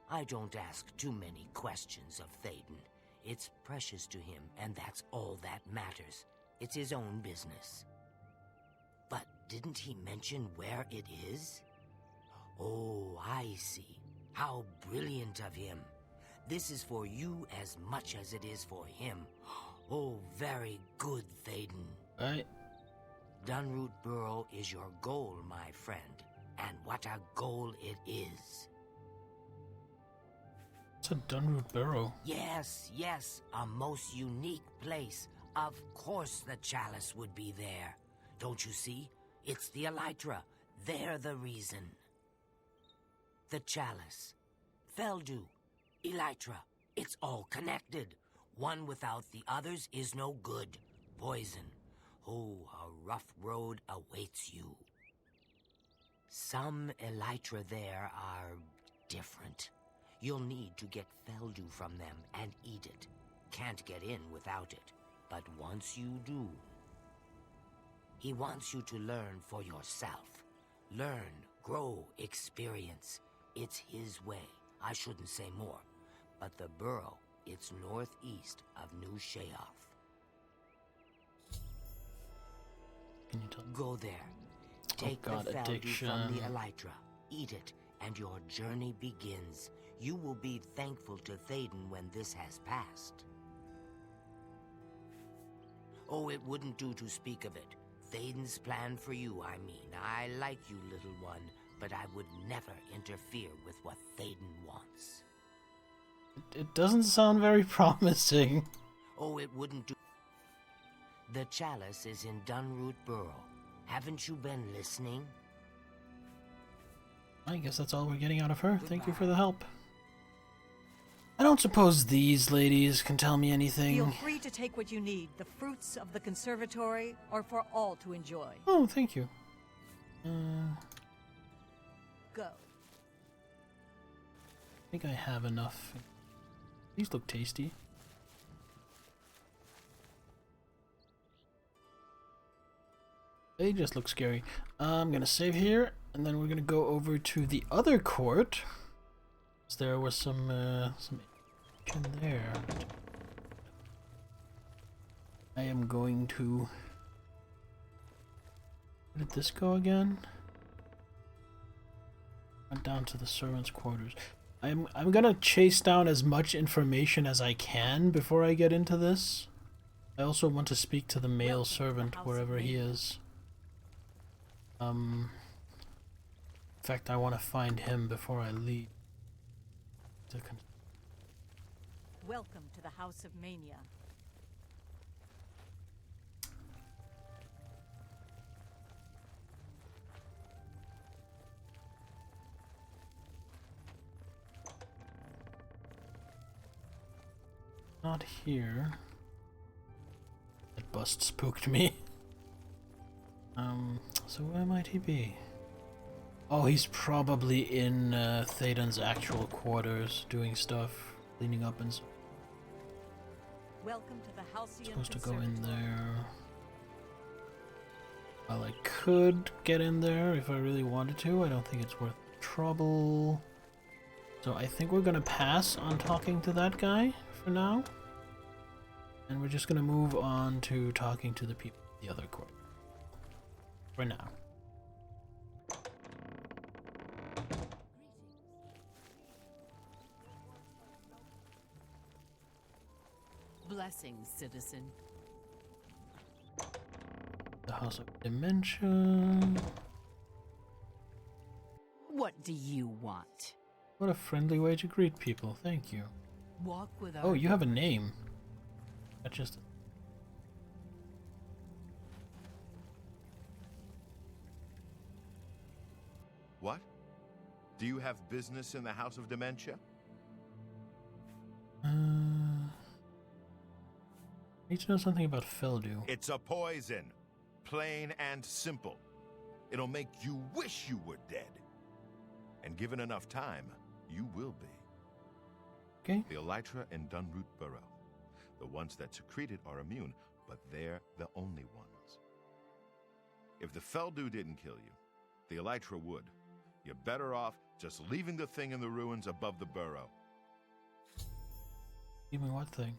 I don't ask too many questions of Thaden. It's precious to him, and that's all that matters. It's his own business. But didn't he mention where it is? Oh, I see. How brilliant of him. This is for you as much as it is for him. Oh, very good, Thaden. Dunroot Burrow is your goal, my friend. And what a goal it is. It's a Dunroot Burrow. Yes, yes, a most unique place. Of course the chalice would be there. Don't you see? It's the Elytra. They're the reason. The chalice, Feldu, Elytra, it's all connected. One without the others is no good. Poison. Oh, a rough road awaits you. Some Elytra there are different. You'll need to get Feldu from them and eat it. Can't get in without it. But once you do, he wants you to learn for yourself. Learn, grow, experience. It's his way. I shouldn't say more. But the burrow, it's northeast of New Sheoth. Can you tell me? Go there. Take the Feldu from the Elytra. Eat it, and your journey begins. You will be thankful to Thaden when this has passed. Oh, it wouldn't do to speak of it. Thaden's plan for you, I mean. I like you, little one, but I would never interfere with what Thaden wants. It doesn't sound very promising. Oh, it wouldn't do. The chalice is in Dunroot Burrow. Haven't you been listening? I guess that's all we're getting out of her. Goodbye. Thank you for the help. I don't suppose these ladies can tell me anything. Feel free to take what you need. The fruits of the conservatory are for all to enjoy. Oh, thank you. Go. I think I have enough. These look tasty. They just look scary. I'm gonna save here, and then we're gonna go over to the other court. There was some action there. I am going to. Where did this go again? Went down to the servants' quarters. I'm gonna chase down as much information as I can before I get into this. I also want to speak to the male servant wherever he is. In fact, I want to find him before I leave. Welcome to the House of Mania. Not here. That bust spooked me. So where might he be? Oh, he's probably in Thaden's actual quarters, doing stuff, cleaning up and so. Welcome to the Halcyon Supposed to go in there. Well, I could get in there if I really wanted to. I don't think it's worth trouble. So I think we're gonna pass on talking to that guy for now. And we're just gonna move on to talking to the people in the other court. For now. Blessings, citizen. House of Dementia. What do you want? What a friendly way to greet people. Thank you. Walk with our... Oh, you have a name. That's just... What? Do you have business in the House of Dementia? I need to know something about Feldew. It's a poison. Plain and simple. It'll make you wish you were dead. And given enough time, you will be. Okay. The elytra in Dunroot Burrow. The ones that secrete it are immune, but they're the only ones. If the Feldew didn't kill you, the elytra would. You're better off just leaving the thing in the ruins above the burrow. Even what thing?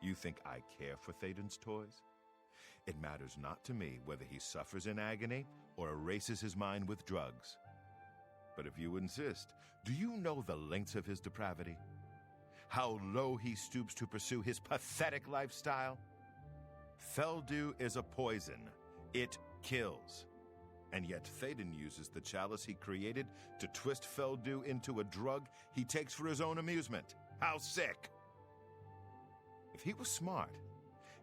You think I care for Thaden's toys? It matters not to me whether he suffers in agony or erases his mind with drugs. But if you insist, do you know the lengths of his depravity? How low he stoops to pursue his pathetic lifestyle? Feldew is a poison. It kills. And yet Thaden uses the chalice he created to twist Feldew into a drug he takes for his own amusement. How sick! If he was smart,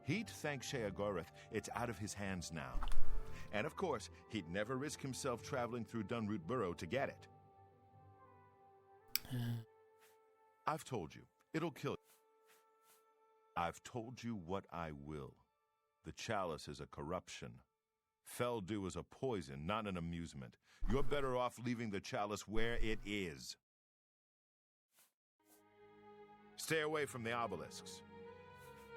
he'd thank Sheogorath it's out of his hands now. And of course, he'd never risk himself traveling through Dunroot Burrow to get it. I've told you, it'll kill you. I've told you what I will. The chalice is a corruption. Feldew is a poison, not an amusement. You're better off leaving the chalice where it is. Stay away from the obelisks.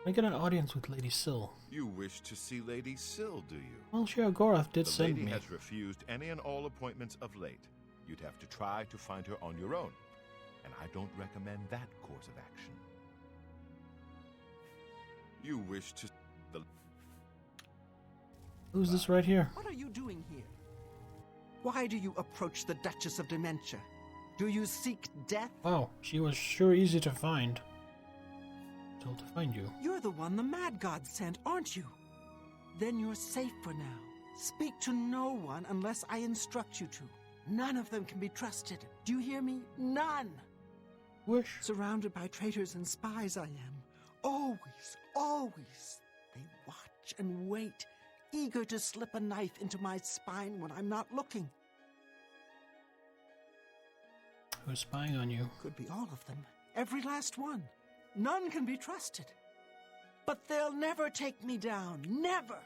I get an audience with Lady Syl. You wish to see Lady Syl, do you? Well, Sheogorath did the send lady me. has refused any and all appointments of late. You'd have to try to find her on your own, and I don't recommend that course of action. You wish to... Who's this right here? What are you doing here? Why do you approach the Duchess of Dementia? Do you seek death? Wow, she was sure easy to find. Told to find you. You're the one the Mad God sent, aren't you? Then you're safe for now. Speak to no one unless I instruct you to. None of them can be trusted. Do you hear me? None! Wish. Surrounded by traitors and spies I am. Always, always. They watch and wait, eager to slip a knife into my spine when I'm not looking. Who's spying on you? Could be all of them. Every last one. None can be trusted. But they'll never take me down. Never!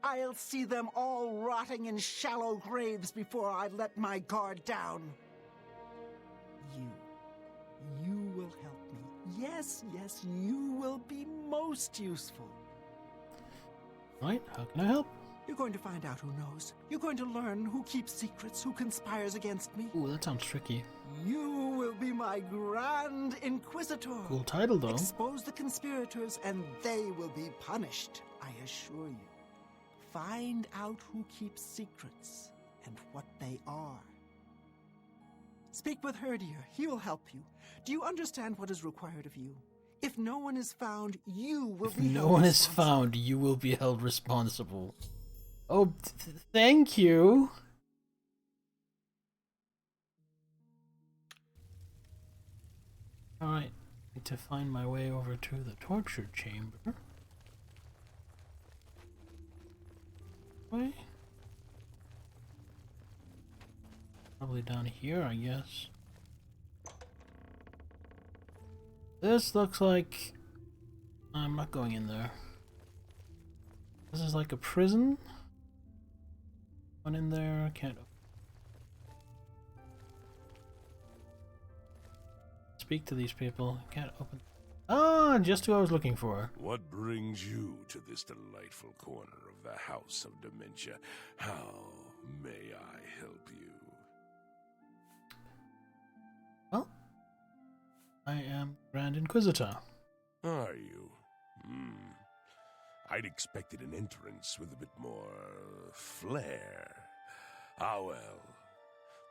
I'll see them all rotting in shallow graves before I let my guard down. You will help me. Yes, yes, you will be most useful. Right, how can I help? You're going to find out who knows. You're going to learn who keeps secrets, who conspires against me. Ooh, that sounds tricky. You will be my Grand Inquisitor. Cool title, though. Expose the conspirators, and they will be punished, I assure you. Find out who keeps secrets and what they are. Speak with Herdier. He will help you. Do you understand what is required of you? If no one is found, you will be held responsible. If no one is found, you will be held responsible. Oh, thank you. Alright, need to find my way over to the torture chamber. Way? Probably down here, I guess. This looks like... I'm not going in there. This is like a prison. One in there, can't... Speak to these people, can't open... Ah, just who I was looking for. What brings you to this delightful corner of the House of Dementia? How may I help you? Well, I am Grand Inquisitor. Are you? I'd expected an entrance with a bit more flair. Ah well,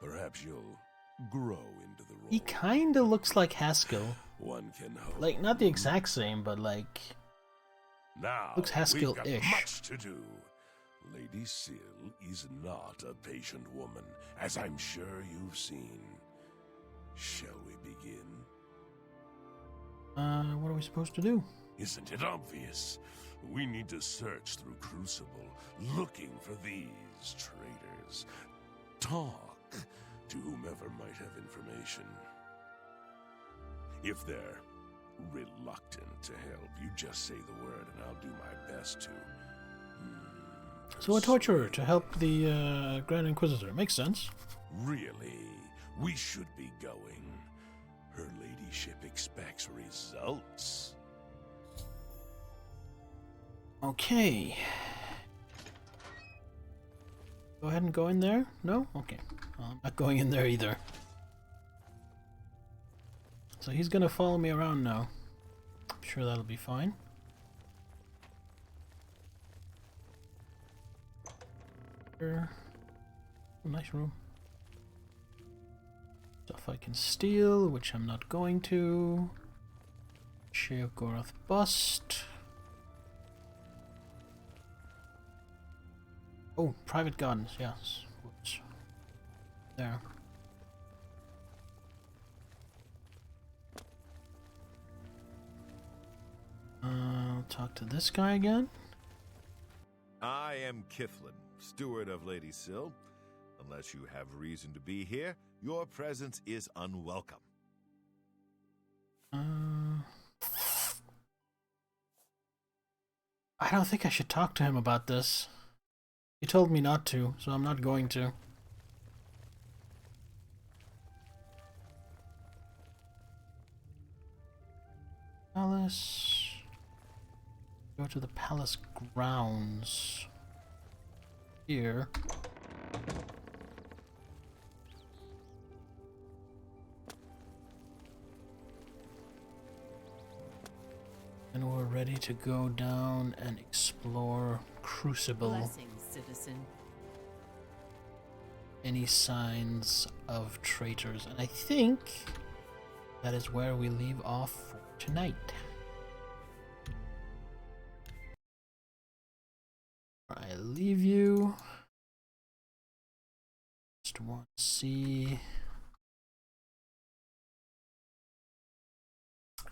perhaps you'll grow into the role. He kinda looks like Haskell. One can hope. Like, not the exact same, but like... Now, Looks we've got Haskell-ish. much to do. Lady Syl is not a patient woman, as I'm sure you've seen. Shall we begin? What are we supposed to do? Isn't it obvious? We need to search through Crucible, looking for these traitors. Talk to whomever might have information. If they're reluctant to help, you just say the word and I'll do my best to... So a torturer to help the Grand Inquisitor. Makes sense. Really? We should be going. Her ladyship expects results. Okay. Go ahead and go in there? No? Okay. Well, I'm not going in there either. So he's gonna follow me around now. I'm sure that'll be fine. Here. Nice room. Stuff I can steal, which I'm not going to. Sheogorath bust. Oh, private gardens, yes. Whoops. There. I'll talk to this guy again. I am Kiflin, steward of Lady Syl. Unless you have reason to be here, your presence is unwelcome. I don't think I should talk to him about this. He told me not to, so I'm not going to. Palace. Go to the palace grounds. Here. And we're ready to go down and explore Crucible. Blessings, citizen. Any signs of traitors. And I think that is where we leave off for tonight. I leave you. Just want to see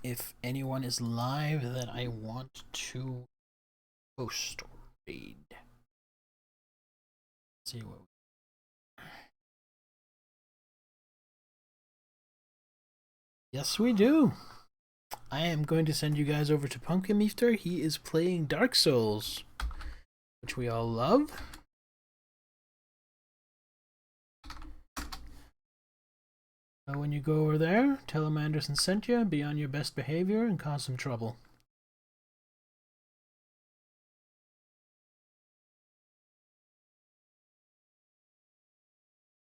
if anyone is live that I want to host or raid. Let's see what. Yes, we do. I am going to send you guys over to Pumpkin Meester. He is playing Dark Souls, which we all love. When you go over there, tell him Anderson sent you, be on your best behavior, and cause some trouble.